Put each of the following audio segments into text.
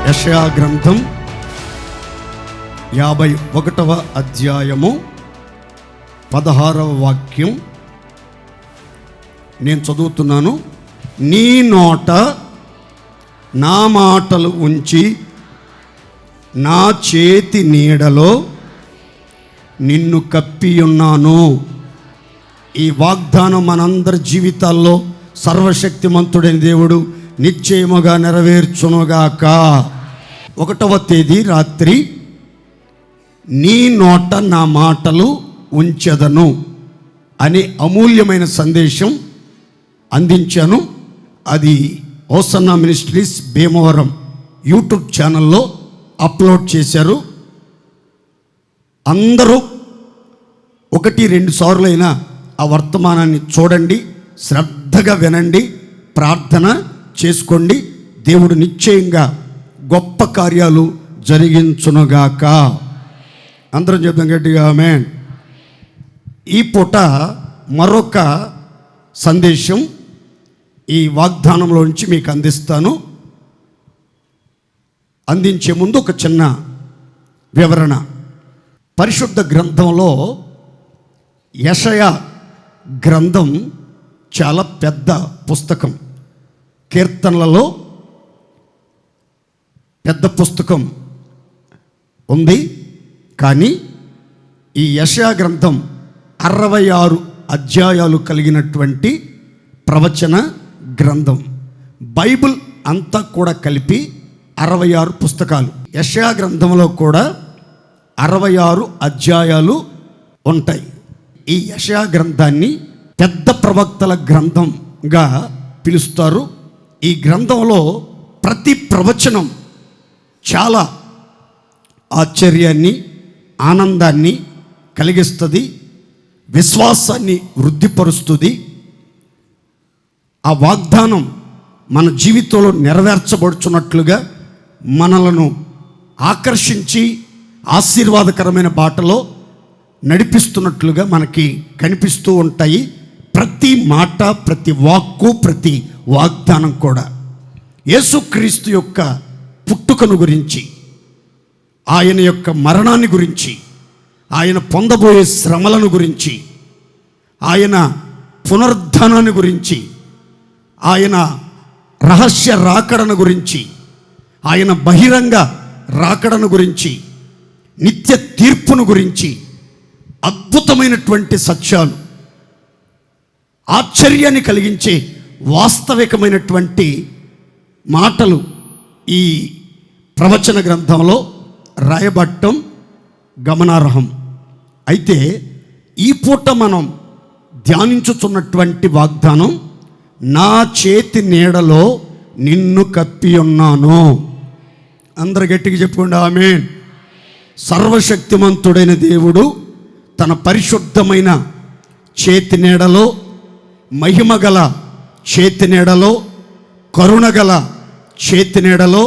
యెషయా గ్రంథం 51వ అధ్యాయము 16వ వాక్యం నేను చదువుతున్నాను. నీ నోట నా మాటలు ఉంచి నా చేతి నీడలో నిన్ను కప్పియున్నాను. ఈ వాగ్దానం మనందరి జీవితాల్లో సర్వశక్తిమంతుడైన దేవుడు నిశ్చయముగా నెరవేర్చునుగాక. 1వ తేదీ రాత్రి నీ నోట నా మాటలు ఉంచెదను అనే అమూల్యమైన సందేశం అందించాను. అది హోసన్నా మినిస్ట్రీస్ భీమవరం యూట్యూబ్ ఛానల్లో అప్లోడ్ చేశారు. అందరూ 1-2 సార్లైనా ఆ వర్తమానాన్ని చూడండి, శ్రద్ధగా వినండి, ప్రార్థన చేసుకోండి. దేవుడు నిశ్చయంగా గొప్ప కార్యాలు జరిగించునుగాక. అందరం చెప్తాం గట్టిగా ఆమేన్. ఈ పూట మరొక సందేశం ఈ వాగ్దానంలో నుంచి మీకు అందిస్తాను. అందించే ముందు ఒక చిన్న వివరణ. పరిశుద్ధ గ్రంథంలో యెషయా గ్రంథం చాలా పెద్ద పుస్తకం. కీర్తనలలో పెద్ద పుస్తకం ఉంది, కానీ ఈ యెషయా గ్రంథం 66 అధ్యాయాలు కలిగినటువంటి ప్రవచన గ్రంథం. బైబిల్ అంతా కూడా కలిపి 66 పుస్తకాలు. యెషయా గ్రంథంలో కూడా 66 అధ్యాయాలు ఉంటాయి. ఈ యెషయా గ్రంథాన్ని పెద్ద ప్రవక్తల గ్రంథంగా పిలుస్తారు. ఈ గ్రంథంలో ప్రతి ప్రవచనం చాలా ఆశ్చర్యాన్ని, ఆనందాన్ని కలిగిస్తుంది, విశ్వాసాన్ని వృద్ధిపరుస్తుంది. ఆ వాగ్దానం మన జీవితంలో నెరవేర్చబడుచున్నట్లుగా మనలను ఆకర్షించి ఆశీర్వాదకరమైన బాటలో నడిపిస్తున్నట్లుగా మనకి కనిపిస్తూ ఉంటాయి. ప్రతి మాట, ప్రతి వాక్కు, ప్రతి వాగ్దానం కూడా యేసుక్రీస్తు యొక్క పుట్టుకను గురించి, ఆయన యొక్క మరణాన్ని గురించి, ఆయన పొందబోయే శ్రమలను గురించి, ఆయన పునరుద్ధానాన్ని గురించి, ఆయన రహస్య రాకడను గురించి, ఆయన బహిరంగ రాకడను గురించి, నిత్య తీర్పును గురించి అద్భుతమైనటువంటి సత్యాలు, ఆశ్చర్యాన్ని కలిగించే వాస్తవికమైనటువంటి మాటలు ఈ ప్రవచన గ్రంథంలో రాయబడటం గమనార్హం. అయితే ఈ పూట మనం ధ్యానించుచున్నటువంటి వాగ్దానం, నా చేతి నీడలో నిన్ను కప్పి ఉన్నాను. అందరు గట్టిగా చెప్పుకోండి ఆమేన్. సర్వశక్తిమంతుడైన దేవుడు తన పరిశుద్ధమైన చేతి నీడలో, మహిమగల చేతి నీడలో, కరుణగల చేతి నీడలో,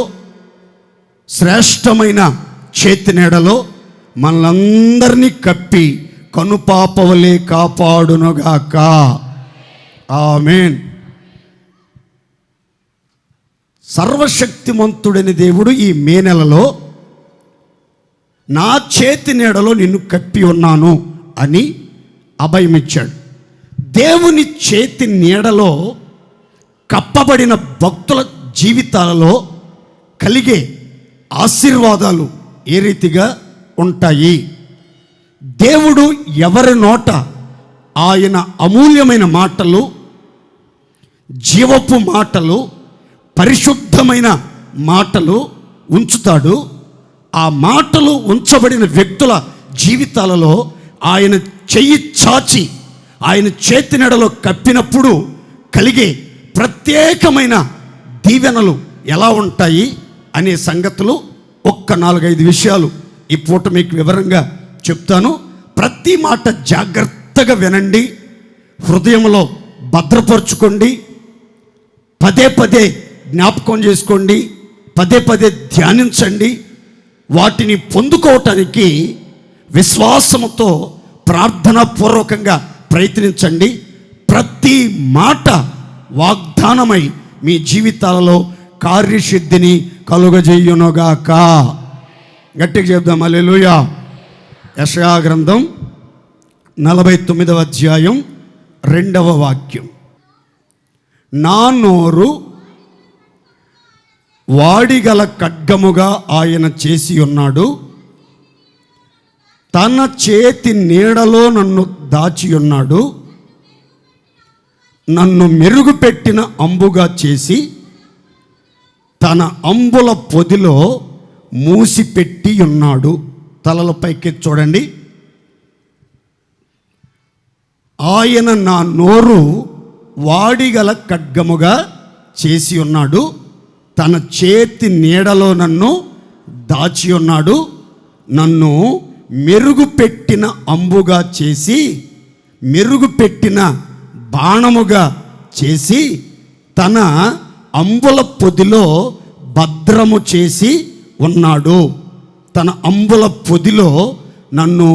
శ్రేష్టమైన చేతి నీడలో మనలందరినీ కప్పి కనుపాపవలే కాపాడునుగాక. ఆమేన్. సర్వశక్తిమంతుడైన దేవుడు ఈ మే నెలలో నా చేతి నీడలో నిన్ను కప్పి ఉన్నాను అని అభయమిచ్చాడు. దేవుని చేతి నీడలో కప్పబడిన భక్తుల జీవితాలలో కలిగే ఆశీర్వాదాలు ఏ రీతిగా ఉంటాయి? దేవుడు ఎవరి నోట ఆయన అమూల్యమైన మాటలు, జీవపు మాటలు, పరిశుద్ధమైన మాటలు ఉంచుతాడు. ఆ మాటలు ఉంచబడిన వ్యక్తుల జీవితాలలో ఆయన చెయ్యి చాచి ఆయన చేతి నీడలో కప్పినప్పుడు కలిగే ప్రత్యేకమైన దీవెనలు ఎలా ఉంటాయి అనే సంగతులు ఒక్క 4-5 విషయాలు ఈ పూట మీకు వివరంగా చెప్తాను. ప్రతి మాట జాగ్రత్తగా వినండి, హృదయంలో భద్రపరుచుకోండి, పదే జ్ఞాపకం చేసుకోండి, పదే ధ్యానించండి. వాటిని పొందుకోవటానికి విశ్వాసముతో ప్రార్థనాపూర్వకంగా ప్రయత్నించండి. ప్రతి మాట వాగ్దానమై మీ జీవితాలలో కార్యసిద్ధిని కలుగజేయునుగాక. గట్టిగా చెప్దాం హల్లెలూయా. యెషయా గ్రంథం 49వ అధ్యాయం 2వ వాక్యం. నా నోరు వాడిగల ఖడ్గముగా ఆయన చేసి ఉన్నాడు, తన చేతి నీడలో నన్ను దాచి ఉన్నాడు, నన్ను మెరుగుపెట్టిన అంబుగా చేసి తన అంబుల పొదిలో మూసిపెట్టి ఉన్నాడు. తలల పైకి చూడండి. ఆయన నా నోరు వాడిగల ఖడ్గముగా చేసి ఉన్నాడు, తన చేతి నీడలో నన్ను దాచి ఉన్నాడు, నన్ను మెరుగుపెట్టిన అంబుగా చేసి, మెరుగుపెట్టిన బాణముగా చేసి తన అంబుల పొదిలో భద్రము చేసి ఉన్నాడు. తన అంబుల పొదిలో నన్ను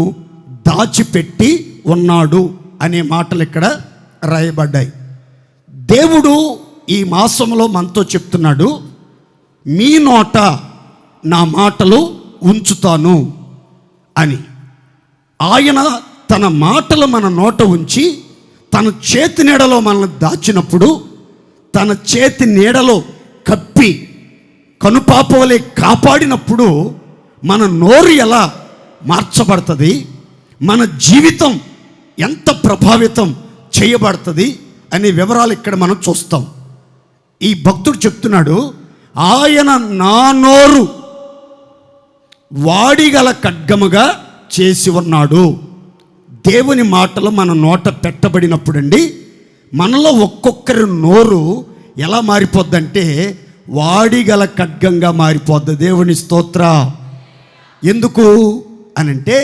దాచిపెట్టి ఉన్నాడు అనే మాటలు ఇక్కడ రాయబడ్డాయి. దేవుడు ఈ మాసంలో మనతో చెప్తున్నాడు, మీ నోట నా మాటలు ఉంచుతాను అని. ఆయన తన మాటలు మన నోట ఉంచి తన చేతి నీడలో మనల్ని దాచినప్పుడు, తన చేతి నీడలో కప్పి కనుపాపవలే కాపాడినప్పుడు మన నోరు ఎలా మార్చబడుతుంది, మన జీవితం ఎంత ప్రభావితం చేయబడుతుంది అనే వివరాలు ఇక్కడ మనం చూస్తాం. ఈ భక్తుడు చెప్తున్నాడు, ఆయన నా నోరు వాడిగల ఖడ్గముగా చేసి ఉన్నాడు. దేవుని మాటలు మన నోట పెట్టబడినప్పుడండి, మనలో ఒక్కొక్కరి నోరు ఎలా మారిపోద్దంటే వాడిగల ఖడ్గంగా మారిపోద్ది. దేవుని స్తోత్ర. ఎందుకు అనంటే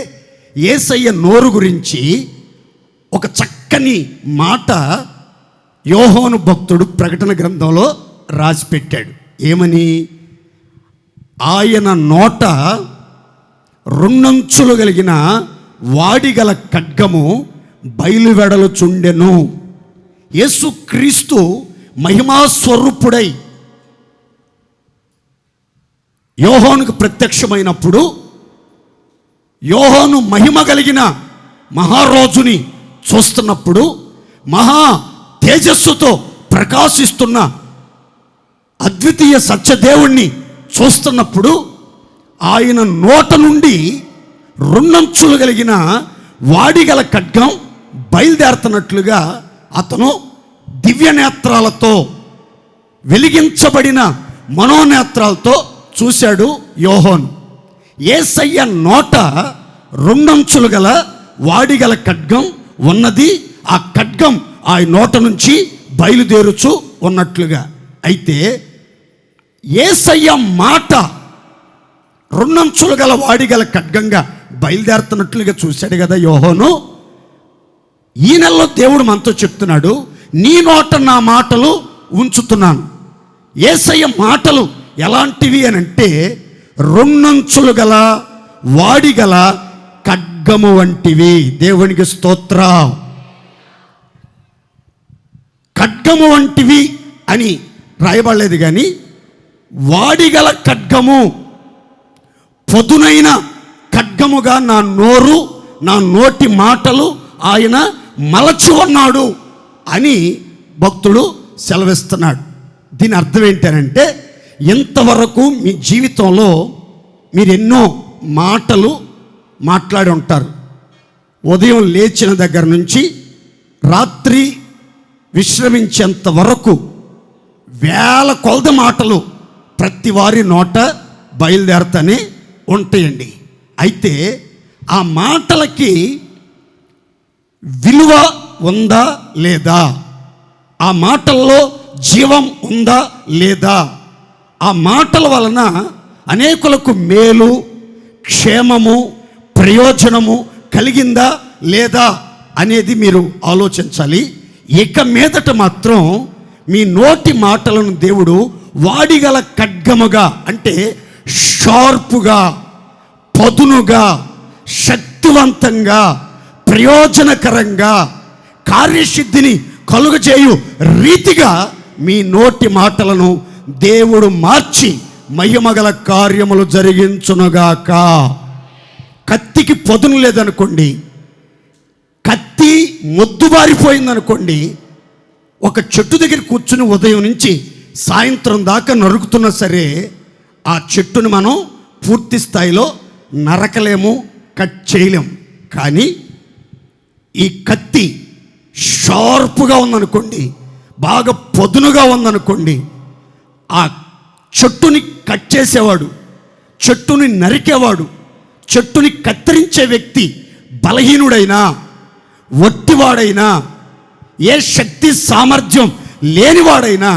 యేసయ్య నోరు గురించి ఒక చక్కని మాట యోహాను భక్తుడు ప్రకటన గ్రంథంలో రాసి పెట్టాడు. ఏమని? ఆయన నోట రెండంచులు కలిగిన వాడిగల ఖడ్గము బయలువెడలుచుండెను. యేసుక్రీస్తు మహిమా స్వరూపుడై యోహానుకు ప్రత్యక్షమైనప్పుడు, యోహాను మహిమ కలిగిన మహారాజుని చూస్తున్నప్పుడు, మహా తేజస్సుతో ప్రకాశిస్తున్న అద్వితీయ సత్యదేవుణ్ణి చూస్తున్నప్పుడు, ఆయన నోట నుండి రెండంచులు కలిగిన వాడిగల ఖడ్గం బయలుదేరుతున్నట్లుగా అతను దివ్య నేత్రాలతో, వెలిగించబడిన మనోనేత్రాలతో చూశాడు యోహాను. యేసయ్య నోట రెండంచులు గల వాడిగల ఖడ్గం ఉన్నది. ఆ ఖడ్గం ఆ నోట నుంచి బయలుదేరుచు ఉన్నట్లుగా. అయితే యేసయ్య మాట రెండంచులు గల వాడిగల ఖడ్గంగా బయలుదేరుతున్నట్లుగా చూశాడు కదా యోహాను. ఈ నెలలో దేవుడు మనతో చెప్తున్నాడు, నీ నోట నా మాటలు ఉంచుతున్నాను. యేసయ్య మాటలు ఎలాంటివి అని అంటే రెండంచులు గల వాడిగల ఖడ్గము వంటివి. దేవునికి స్తోత్ర. ఖడ్గము వంటివి అని రాయబడలేదు, కానీ వాడిగల ఖడ్గము, పొదునైన ఖడ్గముగా నా నోరు, నా నోటి మాటలు ఆయన మలచి ఉన్నాడు అని భక్తుడు సెలవిస్తున్నాడు. దీని అర్థం ఏంటంటే, ఇంతవరకు మీ జీవితంలో మీరు ఎన్నో మాటలు మాట్లాడి ఉంటారు. ఉదయం లేచిన దగ్గర నుంచి రాత్రి విశ్రమించేంత వరకు వేల కొలది మాటలు ప్రతి వారి నోట బయలుదేరుతూనే ఉంటాయండి. అయితే ఆ మాటలకి విలువ ఉందా లేదా, ఆ మాటల్లో జీవం ఉందా లేదా, ఆ మాటల వలన అనేకులకు మేలు, క్షేమము, ప్రయోజనము కలిగిందా లేదా అనేది మీరు ఆలోచించాలి. ఇక మీదట మాత్రం మీ నోటి మాటలను దేవుడు వాడిగల ఖడ్గముగా, అంటే షార్పుగా, పదునుగా, శక్తివంతంగా, ప్రయోజనకరంగా, కార్యసిద్ధిని కలుగజేయు రీతిగా మీ నోటి మాటలను దేవుడు మార్చి మహిమగల కార్యములు జరిగించునుగాక. కత్తికి పదును లేదనుకోండి, కత్తి మొద్దుబారిపోయిందనుకోండి, ఒక చెట్టు దగ్గర కూర్చుని ఉదయం నుంచి సాయంత్రం దాకా నరుకుతున్నా సరే ఆ చెట్టుని మనం పూర్తి స్థాయిలో నరకలేము, కట్ చేయలేము. కానీ ఈ కత్తి షార్పుగా ఉందనుకోండి, బాగా పదునుగా ఉందనుకోండి, ఆ చెట్టుని కట్ చేసేవాడు, చెట్టుని నరికేవాడు, చెట్టుని కత్తిరించే వ్యక్తి బలహీనుడైనా వట్టివాడైనా ఏ శక్తి సామర్థ్యం లేనివాడైనా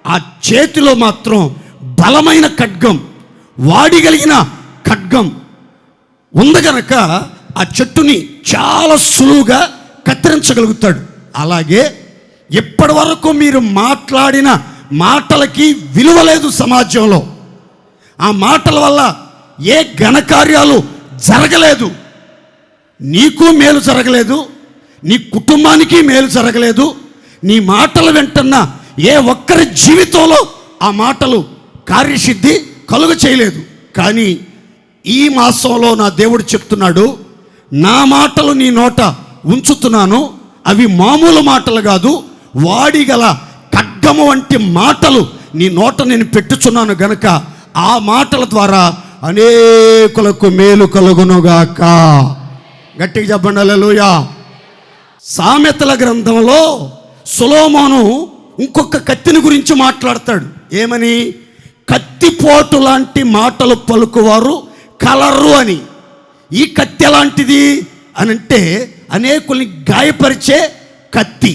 ఆ చేతిలో మాత్రం బలమైన ఖడ్గం, వాడిగలిగిన ఖడ్గం ఉంది గనక ఆ చెట్టుని చాలా సులువుగా కత్తిరించగలుగుతాడు. అలాగే ఇప్పటి వరకు మీరు మాట్లాడిన మాటలకి విలువ లేదు సమాజంలో. ఆ మాటల వల్ల ఏ ఘనకార్యాలు జరగలేదు, నీకు మేలు జరగలేదు, నీ కుటుంబానికి మేలు జరగలేదు, నీ మాటలు వింటున్న ఏ ఒక్కరి జీవితంలో ఆ మాటలు కార్యసిద్ధి కలుగ చేయలేదు. కానీ ఈ మాసంలో నా దేవుడు చెప్తున్నాడు, నా మాటలు నీ నోట ఉంచుతున్నాను, అవి మామూలు మాటలు కాదు, వాడిగల ఖడ్గము వంటి మాటలు నీ నోట నేను పెట్టుచున్నాను గనక ఆ మాటల ద్వారా అనేకులకు మేలు కలుగునుగాక. గట్టిగా చెప్పండి హల్లెలూయా. సామెతల గ్రంథంలో సొలొమోను ఇంకొక కత్తిని గురించి మాట్లాడతాడు. ఏమని? కత్తిపోటు లాంటి మాటలు పలుకువారు కలరు అని. ఈ కత్తి ఎలాంటిది అని అంటే అనేకుల్ని గాయపరిచే కత్తి,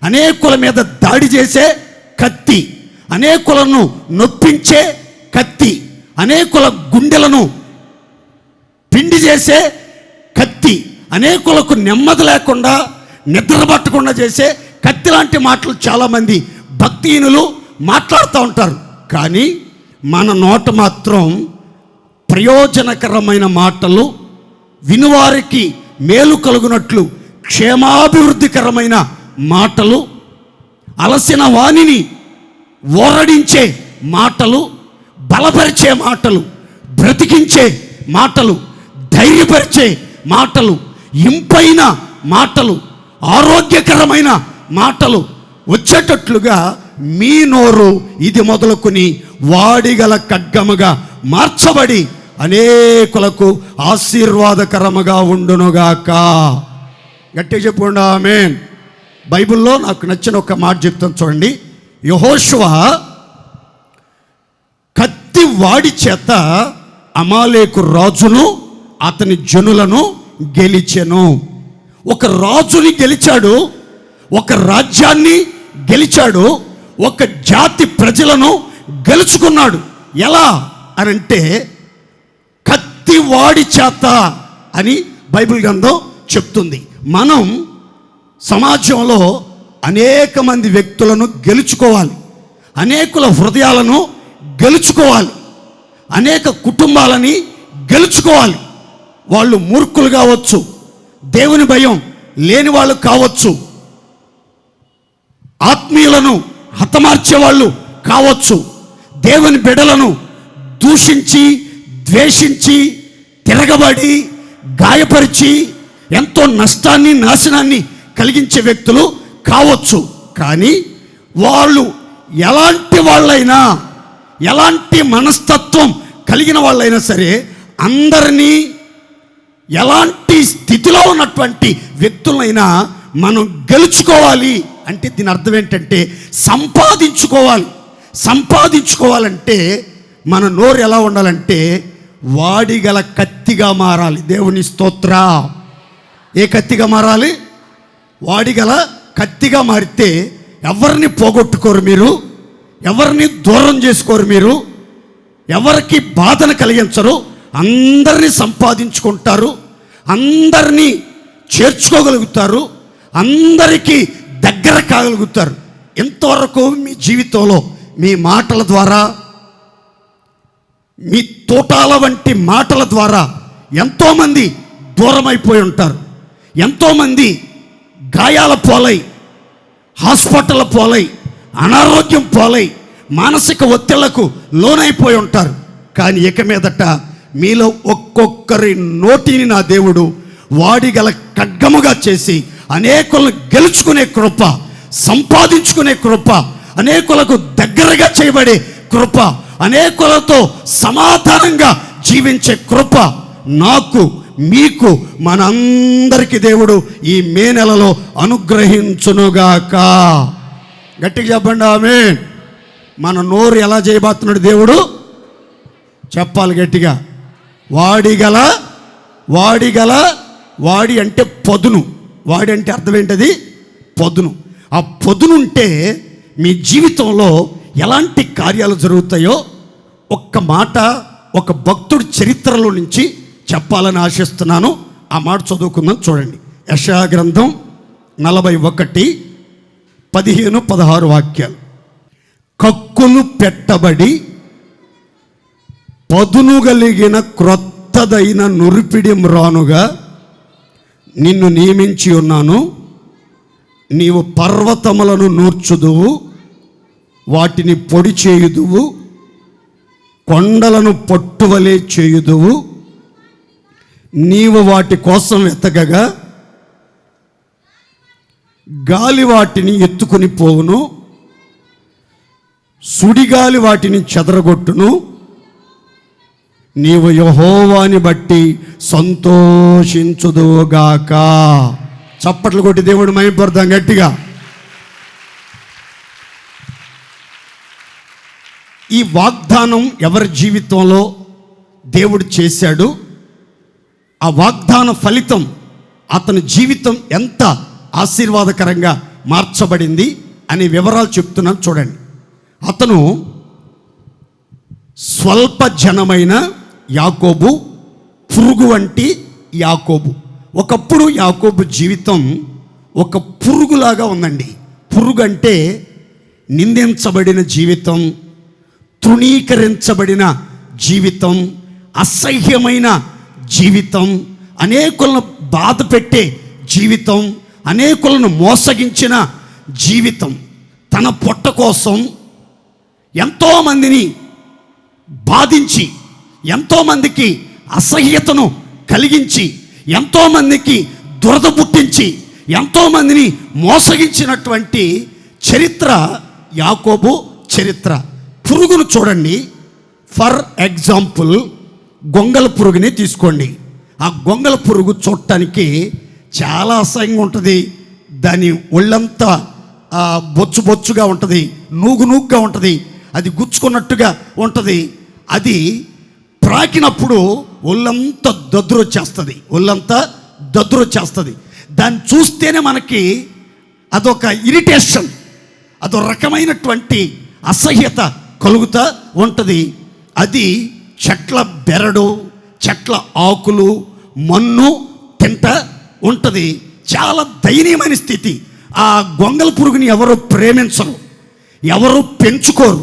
అనేకుల మీద దాడి చేసే కత్తి, అనేకులను నొప్పించే కత్తి, అనేకుల గుండెలను పిండి చేసే కత్తి, అనేకులకు నెమ్మది లేకుండా నిద్ర పట్టకుండా చేసే కత్తి లాంటి మాటలు చాలామంది భక్తిహీనులు మాట్లాడుతూ ఉంటారు. కానీ మన నోట మాత్రం ప్రయోజనకరమైన మాటలు, వినువారికి మేలు కలుగునట్లు క్షేమాభివృద్ధికరమైన మాటలు, అలసిన వాణిని ఓరడించే మాటలు, బలపరిచే మాటలు, బ్రతికించే మాటలు, ధైర్యపరిచే మాటలు, ఇంపైన మాటలు, ఆరోగ్యకరమైన మాటలు వచ్చేటట్లుగా మీ నోరు ఇది మొదలుకొని వాడిగల ఖడ్గముగా మార్చబడి అనేకులకు ఆశీర్వాదకరముగా ఉండునుగాక. గట్టిగా చెప్పుకోండి ఆమేన్. బైబిల్లో నాకు నచ్చిన ఒక మాట చెప్తాను చూడండి. యెహోషువ కత్తి వాడి చేత అమాలేకు రాజును అతని జనులను గెలిచెను. ఒక రాజుని గెలిచాడు, ఒక రాజ్యాన్ని గెలిచాడు, ఒక జాతి ప్రజలను గెలుచుకున్నాడు. ఎలా అనంటే కత్తి వాడి చేత అని బైబిల్ గ్రంథం చెప్తుంది. మనం సమాజంలో అనేక మంది వ్యక్తులను గెలుచుకోవాలి, అనేకుల హృదయాలను గెలుచుకోవాలి, అనేక కుటుంబాలని గెలుచుకోవాలి. వాళ్ళు మూర్ఖులు కావచ్చు, దేవుని భయం లేని వాళ్ళు కావచ్చు, ఆత్మీయులను హతమార్చే వాళ్ళు కావచ్చు, దేవుని బిడ్డలను దూషించి ద్వేషించి తిరగబడి గాయపరిచి ఎంతో నష్టాన్ని నాశనాన్ని కలిగించే వ్యక్తులు కావచ్చు. కానీ వాళ్ళు ఎలాంటి వాళ్ళైనా, ఎలాంటి మనస్తత్వం కలిగిన వాళ్ళైనా సరే అందరినీ, ఎలాంటి స్థితిలో ఉన్నటువంటి వ్యక్తులైనా మనం గెలుచుకోవాలి. అంటే దీని అర్థం ఏంటంటే సంపాదించుకోవాలి. సంపాదించుకోవాలంటే మన నోరు ఎలా ఉండాలంటే వాడిగల కత్తిగా మారాలి. దేవుని స్తోత్ర. ఏ కత్తిగా మారాలి? వాడిగల కత్తిగా మారితే ఎవరిని పోగొట్టుకోరు మీరు, ఎవరిని దూరం చేసుకోరు మీరు, ఎవరికి బాధను కలిగించరు, అందరినీ సంపాదించుకుంటారు, అందరినీ చేర్చుకోగలుగుతారు, అందరికీ దగ్గర కాగలుగుతారు. ఇంతవరకు మీ జీవితంలో మీ మాటల ద్వారా, మీ తోటాల వంటి మాటల ద్వారా ఎంతోమంది దూరం అయిపోయి ఉంటారు. ఎంతోమంది గాయాల పోలై, హాస్పిటల్ పోలై, అనారోగ్యం పోలై, మానసిక ఒత్తిళ్లకు లోనైపోయి ఉంటారు. కానీ ఇక మీదట మీలో ఒక్కొక్కరి నోటిని నా దేవుడు వాడిగల ఖడ్గముగా చేసి అనేకులను గెలుచుకునే కృప, సంపాదించుకునే కృప, అనేకులకు దగ్గరగా చేయబడే కృప, అనేకులతో సమాధానంగా జీవించే కృప నాకు, మీకు, మనందరికీ దేవుడు ఈ మే నెలలో అనుగ్రహించునుగాక. గట్టిగా చెప్పండి ఆమేన్. మన నోరు ఎలా చేయబోతున్నాడు దేవుడు చెప్పాలి గట్టిగా. వాడి అంటే పదును. వాడి అంటే అర్థం ఏంటది? పదును. ఆ పదునుంటే మీ జీవితంలో ఎలాంటి కార్యాలు జరుగుతాయో ఒక్క మాట ఒక భక్తుడి చరిత్రలో నుంచి చెప్పాలని ఆశిస్తున్నాను. ఆ మాట చదువుకుందాం. చూడండి, యెషయా గ్రంథం 41:15-16 వాక్యాలు. కక్కులు పెట్టబడి పదును కలిగిన క్రొత్తదైన నురిపిడి మ్రానుగా నిన్ను నియమించి ఉన్నాను. నీవు పర్వతములను నూర్చుదువు, వాటిని పొడి చేయుదువు, కొండలను పట్టువలే చేయుదువు. నీవు వాటి కోసం వెతకగా గాలి వాటిని ఎత్తుకుని పోవును, సుడిగాలి వాటిని చెదరగొట్టును. నీవు యెహోవాని బట్టి సంతోషించుదువుగాక. చప్పట్లు కొట్టి దేవుడు మహిమపడతాం గట్టిగా. ఈ వాగ్దానం ఎవరి జీవితంలో దేవుడు చేశాడు, ఆ వాగ్దాన ఫలితం అతని జీవితం ఎంత ఆశీర్వాదకరంగా మార్చబడింది అనే వివరాలు చెప్తున్నాను చూడండి. అతను స్వల్ప జనమైన యాకోబు, పురుగు వంటి యాకోబు. ఒకప్పుడు యాకోబు జీవితం ఒక పురుగులాగా ఉందండి. పురుగు అంటే నిందించబడిన జీవితం, తృణీకరించబడిన జీవితం, అసహ్యమైన జీవితం, అనేకులను బాధ పెట్టే జీవితం, అనేకులను మోసగించిన జీవితం. తన పొట్ట కోసం ఎంతోమందిని బాధించి, ఎంతోమందికి అసహ్యతను కలిగించి, ఎంతోమందికి దురద పుట్టించి, ఎంతోమందిని మోసగించినటువంటి చరిత్ర యాకోబు చరిత్ర. పురుగును చూడండి. ఫర్ ఎగ్జాంపుల్ గొంగల పురుగుని తీసుకోండి. ఆ గొంగల పురుగు చూడటానికి చాలా అసహ్యంగా ఉంటుంది. దాని ఒళ్ళంతా బొచ్చు బొచ్చుగా ఉంటుంది, నూగుగా ఉంటుంది, అది గుచ్చుకున్నట్టుగా ఉంటుంది. అది ప్రాకినప్పుడు ఒళ్ళంతా దద్దురొచ్చేస్తుంది. దాన్ని చూస్తేనే మనకి అదొక ఇరిటేషన్, అదొక రకమైనటువంటి అసహ్యత కలుగుతూ ఉంటుంది. అది చెట్ల బెరడు, చెట్ల ఆకులు, మన్ను తింటా ఉంటుంది. చాలా దయనీయమైన స్థితి. ఆ గొంగల పురుగుని ఎవరు ప్రేమించరు, ఎవరు పెంచుకోరు,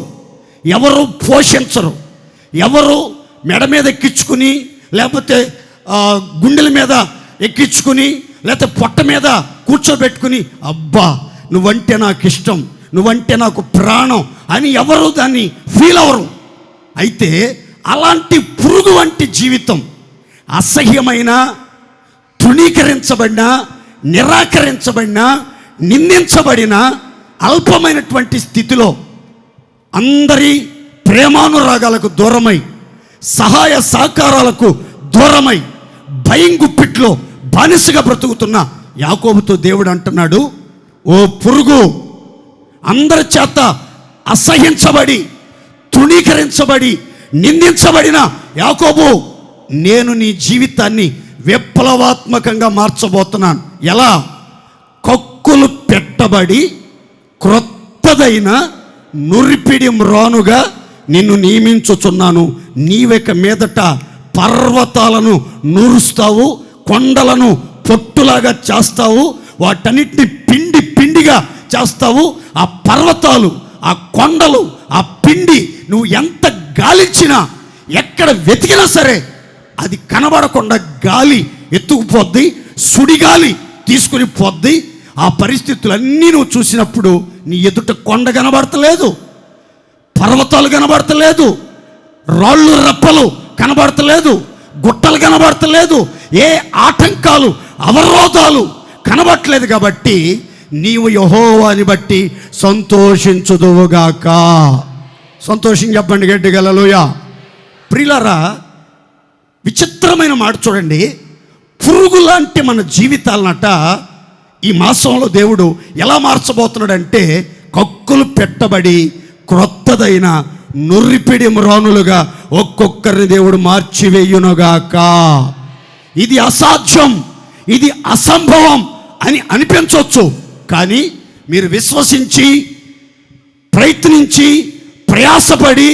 ఎవరు పోషించరు, ఎవరు మెడ మీద ఎక్కించుకుని, లేకపోతే గుండెల మీద ఎక్కించుకుని, లేకపోతే పొట్ట మీద కూర్చోబెట్టుకుని అబ్బా నువ్వంటే నాకు ఇష్టం, నువ్వంటే నాకు ప్రాణం అని ఎవరు దాన్ని ఫీల్ అవ్వరు. అయితే అలాంటి పురుగు వంటి జీవితం, అసహ్యమైన, తృణీకరించబడిన, నిరాకరించబడిన, నిందించబడిన అల్పమైనటువంటి స్థితిలో అందరి ప్రేమానురాగాలకు దూరమై, సహాయ సహకారాలకు దూరమై, భయం గుప్పిట్లో బానిసగా బ్రతుకుతున్న యాకోబుతో దేవుడు అంటున్నాడు, ఓ పురుగు, అందరి చేత అసహ్యించబడి, తృణీకరించబడి, నిందించబడిన యాకోబు, నేను నీ జీవితాన్ని విప్లవాత్మకంగా మార్చబోతున్నాను. ఎలా? కక్కులు పెట్టబడి క్రొత్తదైన నురిపిడి మ్రానుగా నిన్ను నియమించుచున్నాను. నీవెక మీదట పర్వతాలను నూరుస్తావు, కొండలను పొట్టులాగా చేస్తావు, వాటన్నిటిని పిండి పిండిగా చేస్తావు. ఆ పర్వతాలు, ఆ కొండలు, ఆ పిండి నువ్వు ఎంత గాలిచ్చినా, ఎక్కడ వెతికినా సరే అది కనబడకుండా గాలి ఎత్తుకుపోద్ది, సుడిగాలి తీసుకుని పోద్ది. ఆ పరిస్థితులన్నీ నువ్వు చూసినప్పుడు నీ ఎదుట కొండ కనబడతలేదు, పర్వతాలు కనబడతలేదు, రాళ్ళు రప్పలు కనబడతలేదు, గుట్టలు కనబడతలేదు, ఏ ఆటంకాలు అవరోధాలు కనబడట్లేదు. కాబట్టి నీవు యెహోవాని బట్టి సంతోషించుదువుగాక. సంతోషం చెప్పండి గట్టిగా హల్లెలూయా. ప్రియులారా, విచిత్రమైన మాట చూడండి. పురుగు లాంటి మన జీవితాలనట ఈ మాసంలో దేవుడు ఎలా మార్చబోతున్నాడంటే, కక్కులు పెట్టబడి క్రొత్తదైన నుర్రిపిడి మ్రానులుగా ఒక్కొక్కరిని దేవుడు మార్చివేయునుగాక. ఇది అసాధ్యం, ఇది అసంభవం అని అనిపించవచ్చు. కానీ మీరు విశ్వసించి ప్రయత్నించి ప్రయాసపడి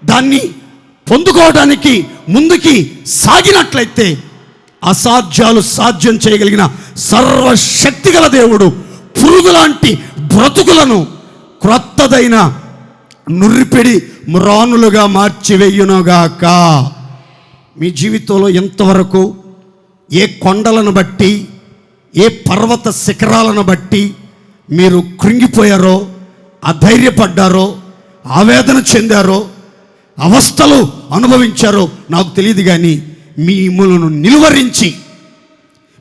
దాన్ని పొందుకోవడానికి ముందుకి సాగినట్లయితే అసాధ్యాలు సాధ్యం చేయగలిగిన సర్వశక్తిగల దేవుడు పురుగులాంటి బ్రతుకులను క్రొత్తదైన నుర్రిపిడి మ్రానులుగా మార్చివేయునుగాక. మీ జీవితంలో ఎంతవరకు ఏ కొండలను బట్టి, ఏ పర్వత శిఖరాలను బట్టి మీరు కృంగిపోయారో, అధైర్యపడ్డారో, ఆవేదన చెందారో, అవస్థలు అనుభవించారో నాకు తెలియదు. కానీ మిమ్మలను నిలువరించి,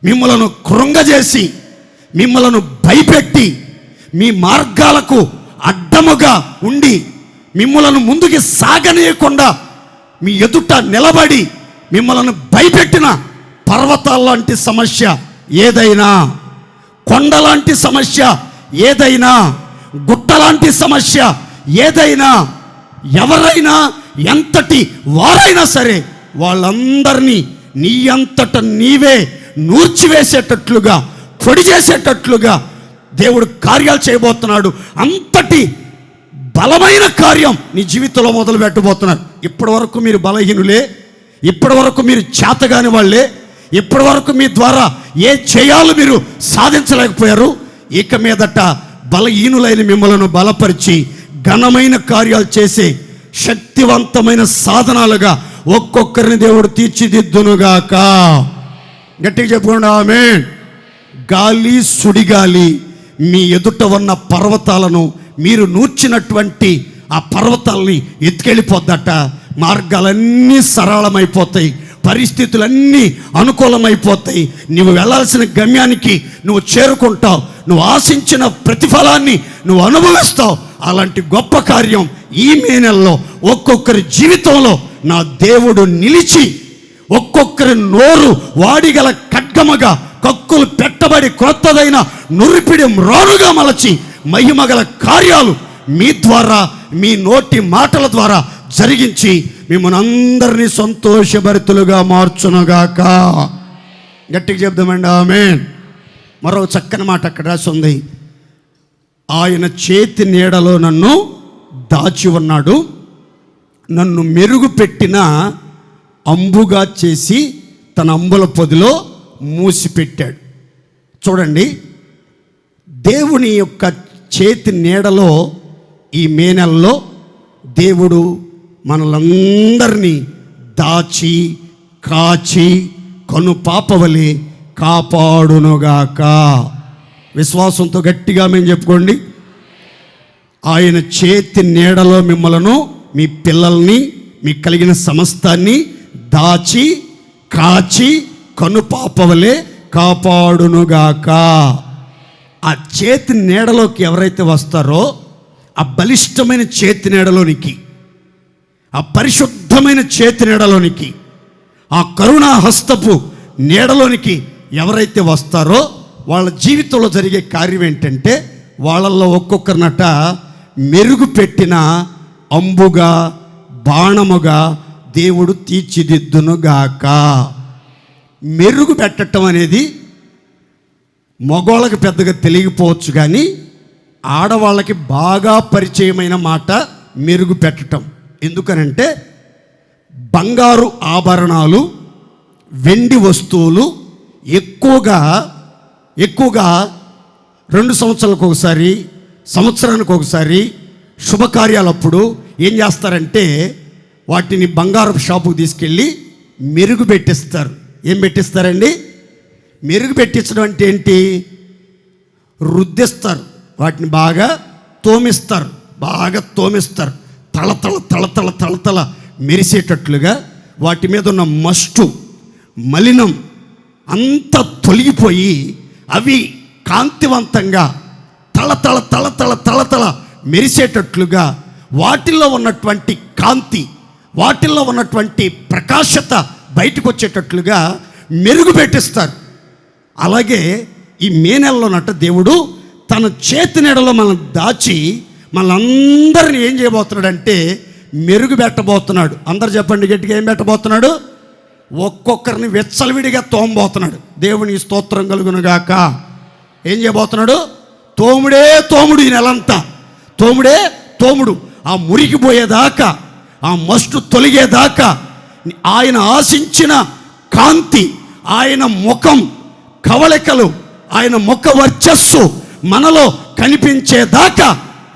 మిమ్మలను కృంగజేసి, మిమ్మలను భయపెట్టి, మీ మార్గాలకు అడ్డముగా ఉండి మిమ్మలను ముందుకు సాగనీయకుండా మీ ఎదుట నిలబడి మిమ్మలను భయపెట్టిన పర్వతాల్లాంటి సమస్య ఏదైనా, కొండలాంటి సమస్య ఏదైనా, గుట్టలాంటి సమస్య ఏదైనా, ఎవరైనా ఎంతటి వారైనా సరే వాళ్ళందరినీ నీ అంతట నీవే నూర్చివేసేటట్లుగా, పొడి చేసేటట్లుగా దేవుడు కార్యాలు చేయబోతున్నాడు. అంతటి బలమైన కార్యం నీ జీవితంలో మొదలు పెట్టబోతున్నారు. ఇప్పటి వరకు మీరు బలహీనులే, ఇప్పటి వరకు మీరు చేతగాని వాళ్ళే, ఇప్పటి వరకు మీ ద్వారా ఏ చేయాలో మీరు సాధించలేకపోయారు. ఇక మీదట బలహీనులైన మిమ్మలను బలపరిచి ఘనమైన కార్యాలు చేసే శక్తివంతమైన సాధనాలుగా ఒక్కొక్కరిని దేవుడు తీర్చిదిద్దునుగాక. గట్టిగా చెప్పుకోండి ఆమేన్. గాలి, సుడిగాలి మీ ఎదుట ఉన్న పర్వతాలను, మీరు నూర్చినటువంటి ఆ పర్వతాలని ఎత్తుకెళ్ళిపోద్దట. మార్గాలన్నీ సరళమైపోతాయి, పరిస్థితులన్నీ అనుకూలమైపోతాయి. నువ్వు వెళ్ళాల్సిన గమ్యానికి నువ్వు చేరుకుంటావు, నువ్వు ఆశించిన ప్రతిఫలాన్ని నువ్వు అనుభవిస్తావు. అలాంటి గొప్ప కార్యం ఈ మే నెలలో ఒక్కొక్కరి జీవితంలో నా దేవుడు నిలిచి, ఒక్కొక్కరి నోరు వాడిగల ఖడ్గముగా కక్కులు పెట్టబడి క్రొత్తదైన నురిపిడి మ్రానుగా మలచి మహిమగల కార్యాలు మీ ద్వారా, మీ నోటి మాటల ద్వారా జరిగించి మిమ్మల్ని అందరినీ సంతోషభరితులుగా మార్చునుగాక. గట్టిగా చెప్దామండి ఆమేన్. మరో చక్కని మాట అక్కడ రాసి ఉంది. ఆయన చేతి నీడలో నన్ను దాచి ఉన్నాడు, నన్ను మెరుగు పెట్టిన అంబుగా చేసి తన అంబుల పొదిలో మూసిపెట్టాడు. చూడండి, దేవుని యొక్క చేతి నీడలో ఈ మే నెలలో దేవుడు మనలందరినీ దాచి కాచి కనుపాపవలే కాపాడునుగాక. విశ్వాసంతో గట్టిగా మేము చెప్పుకోండి. ఆయన చేతి నీడలో మిమ్మలను, మీ పిల్లల్ని, మీకు కలిగిన సమస్తాన్ని దాచి కాచి కనుపాపవలే కాపాడునుగాక. ఆ చేతి నీడలోకి ఎవరైతే వస్తారో, ఆ బలిష్టమైన చేతి నీడలోనికి, ఆ పరిశుద్ధమైన చేతి నీడలోనికి, ఆ కరుణా హస్తపు నీడలోనికి ఎవరైతే వస్తారో వాళ్ళ జీవితంలో జరిగే కార్యం ఏంటంటే, వాళ్ళల్లో ఒక్కొక్కరినట మెరుగు పెట్టిన అంబుగా, బాణముగా దేవుడు తీర్చిదిద్దునుగాక. మెరుగు పెట్టడం అనేది మగవాళ్ళకి పెద్దగా తెలియకపోవచ్చు, కానీ ఆడవాళ్ళకి బాగా పరిచయమైన మాట మెరుగు పెట్టడం. ఎందుకనంటే బంగారు ఆభరణాలు, వెండి వస్తువులు ఎక్కువగా 2 సంవత్సరాలకు ఒకసారి, సంవత్సరానికి ఒకసారి శుభకార్యాలప్పుడు ఏం చేస్తారంటే వాటిని బంగారు షాపుకు తీసుకెళ్ళి మెరుగు పెట్టిస్తారు. ఏం పెట్టిస్తారండి? మెరుగు పెట్టించడం అంటే ఏంటి? రుద్దిస్తారు, వాటిని బాగా తోమిస్తారు. తళతళ తళతళ తళతళ మెరిసేటట్లుగా వాటి మీద ఉన్న మస్టు మలినం అంతా తొలగిపోయి అవి కాంతివంతంగా తళతళ తళతళ తళతళ మెరిసేటట్లుగా వాటిల్లో ఉన్నటువంటి కాంతి, వాటిల్లో ఉన్నటువంటి ప్రకాశత బయటకు వచ్చేటట్లుగా మెరుగు పెట్టిస్తారు. అలాగే ఈ మే నెలలోనట దేవుడు తన చేతి నీడలో మనం దాచి మనందరినీ ఏం చేయబోతున్నాడంటే మెరుగు పెట్టబోతున్నాడు. అందరు చెప్పండి గట్టిగా, ఏం పెట్టబోతున్నాడు? ఒక్కొక్కరిని వెచ్చలవిడిగా తోమబోతున్నాడు. దేవుని స్తోత్రం కలుగునుగాక. ఏం చేయబోతున్నాడు? తోముడే తోముడు. ఈ నెలంతా తోముడే తోముడు. ఆ మురికిపోయేదాకా, ఆ మస్టు తొలగేదాకా, ఆయన ఆశించిన కాంతి, ఆయన ముఖం కవళికలు, ఆయన ముఖ వర్చస్సు మనలో కనిపించేదాకా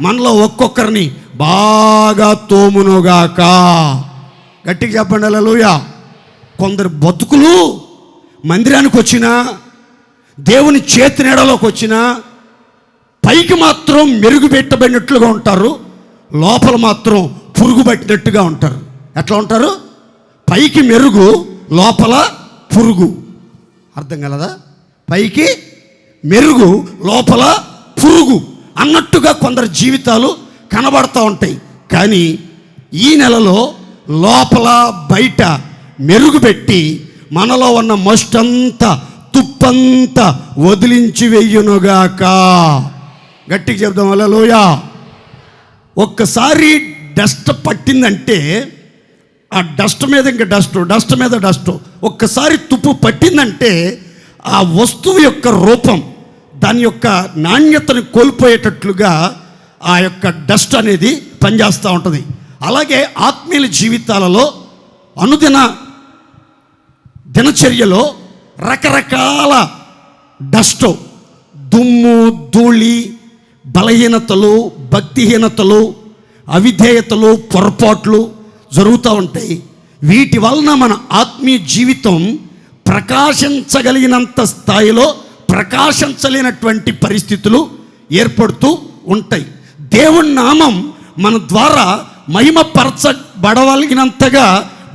మనలో ఒక్కొక్కరిని బాగా తోమునుగాక. గట్టిగా చెప్పండి హల్లెలూయా. కొందరు బతుకులు మందిరానికి వచ్చినా, దేవుని చేతి నీడలోకి వచ్చినా పైకి మాత్రం మెరుగు పెట్టబడినట్లుగా ఉంటారు, లోపల మాత్రం పురుగు పట్టినట్టుగా ఉంటారు. ఎట్లా ఉంటారు? పైకి మెరుగు, లోపల పురుగు. అర్థం కలదా? పైకి మెరుగు, లోపల పురుగు అన్నట్టుగా కొందరు జీవితాలు కనబడుతూ ఉంటాయి. కానీ ఈ నెలలో లోపల బయట మెరుగు పెట్టి మనలో ఉన్న మస్టంతా, తుప్పంతా వదిలించి వెయ్యునుగాక. గట్టిగా చెప్దాం హల్లెలూయా. ఒక్కసారి డస్ట్ పట్టిందంటే ఆ డస్ట్ మీద ఇంకా డస్ట్ మీద డస్ట్, ఒక్కసారి తుప్పు పట్టిందంటే ఆ వస్తువు యొక్క రూపం, దాని యొక్క నాణ్యతను కోల్పోయేటట్లుగా ఆ యొక్క డస్ట్ అనేది పనిచేస్తూ ఉంటుంది. అలాగే ఆత్మీయుల జీవితాలలో అనుదిన దినచర్యలో రకరకాల డస్ట్, దుమ్ము, ధూళి, బలహీనతలు, భక్తిహీనతలు, అవిధేయతలు, పొరపాట్లు జరుగుతూ ఉంటాయి. వీటి వలన మన ఆత్మీయ జీవితం ప్రకాశించగలిగినంత స్థాయిలో ప్రకాశించలేనటువంటి పరిస్థితులు ఏర్పడుతూ ఉంటాయి. దేవుని నామం మన ద్వారా మహిమపరచబడగలిగినంతగా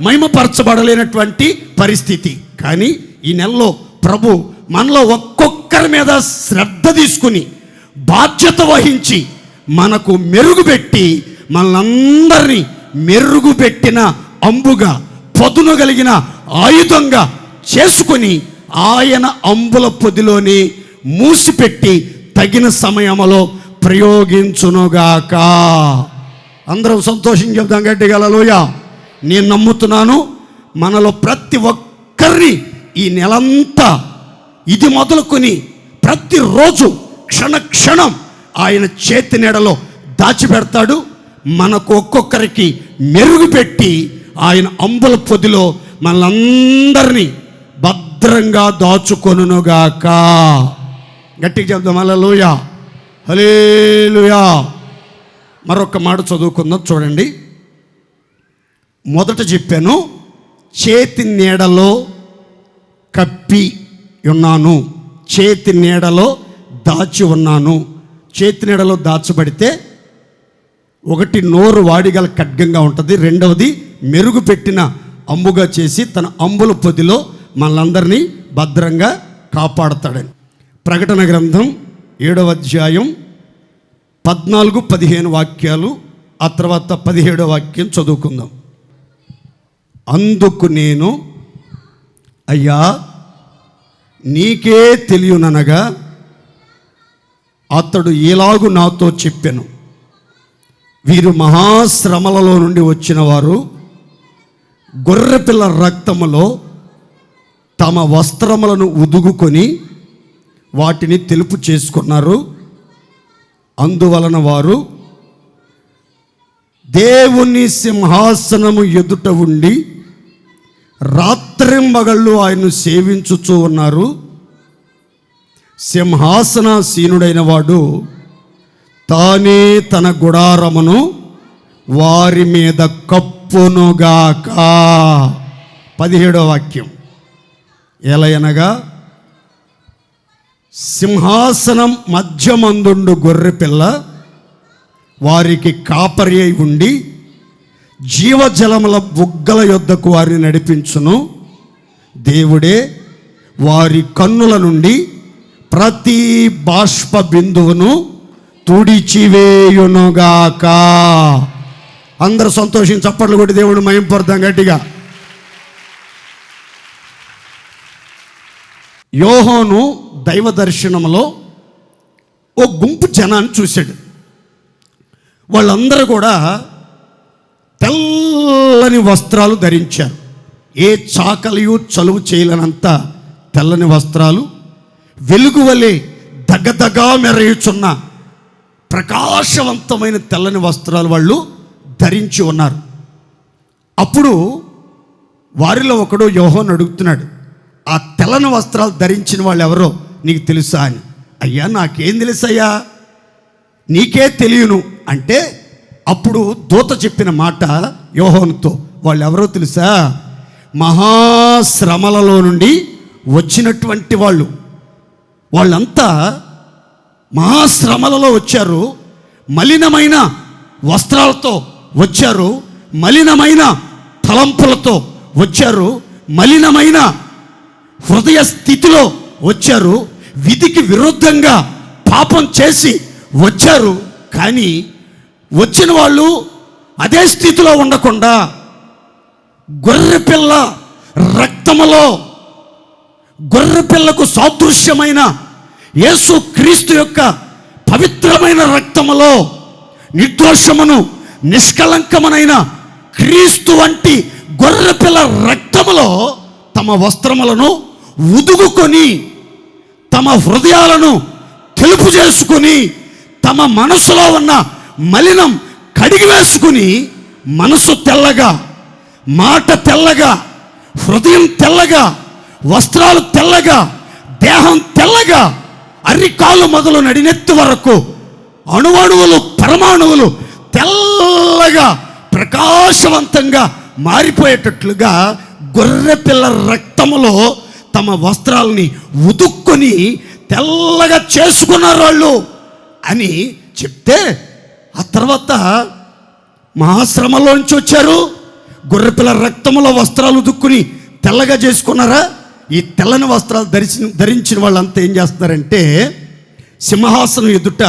మహిమపరచబడలేనటువంటి పరిస్థితి. కానీ ఈ నెలలో ప్రభు మనలో ఒక్కొక్కరి మీద శ్రద్ధ తీసుకుని బాధ్యత వహించి మనకు మెరుగుపెట్టి మనందరినీ మెరుగుపెట్టిన అంబుగా, పదును కలిగిన ఆయుధంగా చేసుకొని ఆయన అంబుల పొదిలోని మూసిపెట్టి తగిన సమయంలో ప్రయోగించునుగాక. అందరం సంతోషం చెప్దాం గట్టిగా హల్లెలూయా. నేను నమ్ముతున్నాను మనలో ప్రతి ఒక్కరిని ఈ నెలంతా ఇది మొదలుకొని ప్రతిరోజు క్షణ క్షణం ఆయన చేతి నీడలో దాచిపెడతాడు. మనకు ఒక్కొక్కరికి మెరుగుపెట్టి ఆయన అంబుల పొదిలో మనందరినీ భద్రంగా దాచుకొనుగాక. గట్టిగా చెప్దాం హల్లెలూయా, హల్లెలూయా. మరొక మాట చదువుకుందాం చూడండి. మొదట చెప్పాను, చేతి నీడలో కప్పి ఉన్నాను, చేతి నీడలో దాచి ఉన్నాను. చేతి నీడలో దాచబడితే ఒకటి నోరు వాడిగల ఖడ్గంగా ఉంటుంది, రెండవది మెరుగు పెట్టిన అంబుగా చేసి తన అంబుల పొదిలో మనందరినీ భద్రంగా కాపాడతాడని. ప్రకటన గ్రంథం 7వ అధ్యాయం 14-15 వాక్యాలు, ఆ తర్వాత 17వ వాక్యం చదువుకుందాం. అందుకు నేను, అయ్యా నీకే తెలియననగా అతడు ఎలాగు నాతో చెప్పెను, వీరు మహాశ్రమలలో నుండి వచ్చిన వారు గొర్రెపిల్ల రక్తములో తమ వస్త్రములను ఉదుగుకొని వాటిని తెలుపు చేసుకున్నారు. అందువలన వారు దేవుని సింహాసనము ఎదుట ఉండి రాత్రింబగళ్ళు ఆయన్ను సేవించుచూ ఉన్నారు. సింహాసనాసీనుడైన వాడు తానే తన గుడారమును వారి మీద కప్పునుగాక. 17వ వాక్యం, ఎలయనగా సింహాసనం మధ్యమందుండు గొర్రెపిల్ల వారికి కాపరి అయి ఉండి జీవజలముల బుగ్గల యొద్దకు వారిని నడిపించును. దేవుడే వారి కన్నుల నుండి ప్రతి బాష్ప బిందువును తుడిచివేయునుగాక. అందరూ సంతోషించి చప్పట్లు కొట్టి దేవుడు మహింపడతాం గట్టిగా. యోహాను దైవ దర్శనంలో ఓ గుంపు జనాన్ని చూశాడు. వాళ్ళందరూ కూడా తెల్లని వస్త్రాలు ధరించారు. ఏ చాకలియు చలువు చేయలేనంత తెల్లని వస్త్రాలు, వెలుగు వలె దగదగా మెరయుచున్న ప్రకాశవంతమైన తెల్లని వస్త్రాలు వాళ్ళు ధరించి ఉన్నారు. అప్పుడు వారిలో ఒకడు యోహాను అడుగుతున్నాడు, ఆ తెల్లని వస్త్రాలు ధరించిన వాళ్ళు ఎవరో నీకు తెలుసా అని. అయ్యా నాకేం తెలుసయ్యా, నీకే తెలియను అంటే అప్పుడు దూత చెప్పిన మాట యోహానుతో, వాళ్ళు ఎవరో తెలుసా, మహాశ్రమలలో నుండి వచ్చినటువంటి వాళ్ళు. వాళ్ళంతా మహాశ్రమలలో వచ్చారు, మలినమైన వస్త్రాలతో వచ్చారు, మలినమైన తలంపులతో వచ్చారు, మలినమైన హృదయ స్థితిలో వచ్చారు, విధికి విరుద్ధంగా పాపం చేసి వచ్చారు. కానీ వచ్చిన వాళ్ళు అదే స్థితిలో ఉండకుండా గొర్రెపిల్ల రక్తములో, గొర్రెపిల్లకు సాదృశ్యమైన యేసు క్రీస్తు యొక్క పవిత్రమైన రక్తములో, నిర్దోషమును నిష్కలంకమునైన క్రీస్తు వంటి గొర్రెపిల్ల రక్తములో తమ వస్త్రములను ఉదుగుకొని, తమ హృదయాలను తెలుపు చేసుకుని, తమ మనసులో ఉన్న మలినం కడిగి వేసుకుని, మనసు తెల్లగా, మాట తెల్లగా, హృదయం తెల్లగా, వస్త్రాలు తెల్లగా, దేహం తెల్లగా, అరికాలు మొదలు నడినెత్తి వరకు అణువణువులు పరమాణువులు తెల్లగా ప్రకాశవంతంగా మారిపోయేటట్లుగా గొర్రెపిల్ల రక్తములో తమ వస్త్రాలని ఉదుక్కొని తెల్లగా చేసుకున్నారు వాళ్ళు అని చెప్తే, ఆ తర్వాత మహాశ్రమలోంచి వచ్చారు, గొర్రెపిల్ల రక్తములో వస్త్రాలు ఉదుక్కుని తెల్లగా చేసుకున్నారా. ఈ తెల్లని వస్త్రాలు ధరించిన వాళ్ళంతా ఏం చేస్తున్నారంటే సింహాసనం ఎదుట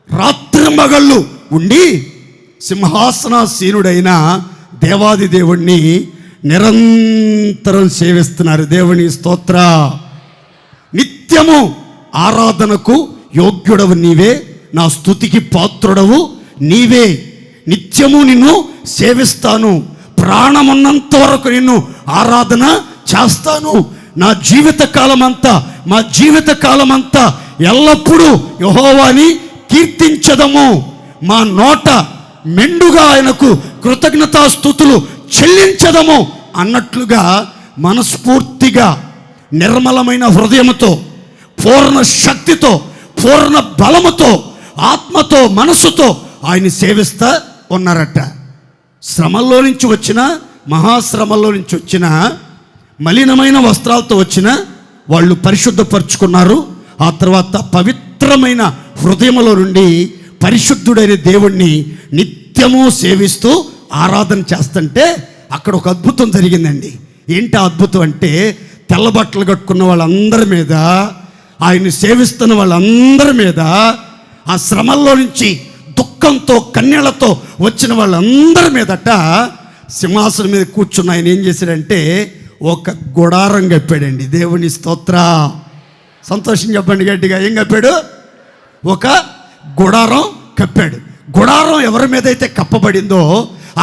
రాత్రింబగళ్ళు ఉండి సింహాసనాసీనుడైన దేవాది దేవుణ్ణి నిరంతరం సేవిస్తున్నారు. దేవుని స్తోత్ర. నిత్యము ఆరాధనకు యోగ్యుడవు నీవే, నా స్తుతికి పాత్రుడవు నీవే, నిత్యము నిన్ను సేవిస్తాను, ప్రాణమున్నంత వరకు నిన్ను ఆరాధన చేస్తాను, నా జీవిత కాలమంతా, మా జీవిత కాలమంతా ఎల్లప్పుడూ యెహోవాని కీర్తించదము, మా నోట మెండుగా ఆయనకు కృతజ్ఞతాస్తుతులు చెల్లించదము అన్నట్లుగా మనస్ఫూర్తిగా నిర్మలమైన హృదయముతో, పూర్ణ శక్తితో, పూర్ణ బలముతో, ఆత్మతో, మనసుతో ఆయన సేవిస్తా ఉన్నారట. శ్రమల్లో నుంచి వచ్చిన, మహాశ్రమల్లో నుంచి వచ్చిన, మలినమైన వస్త్రాలతో వచ్చిన వాళ్ళు పరిశుద్ధపరుచుకున్నారు. ఆ తర్వాత పవిత్రమైన హృదయములో నుండి పరిశుద్ధుడైన దేవుణ్ణి నిత్యము సేవిస్తూ ఆరాధన చేస్తుంటే అక్కడ ఒక అద్భుతం జరిగిందండి. ఏంటి ఆ అద్భుతం అంటే, తెల్ల బట్టలు కట్టుకున్న వాళ్ళందరి మీద, ఆయన్ని సేవిస్తున్న వాళ్ళందరి మీద, ఆ శ్రమల్లో నుంచి దుఃఖంతో కన్నీళ్లతో వచ్చిన వాళ్ళందరి మీదట సింహాసనం మీద కూర్చున్న ఆయన ఏం చేశాడంటే ఒక గుడారం కప్పాడండి. దేవుని స్తోత్ర. సంతోషం చెప్పండి గట్టిగా. ఏం కప్పాడు? ఒక గుడారం కప్పాడు. గుడారం ఎవరి మీద అయితే కప్పబడిందో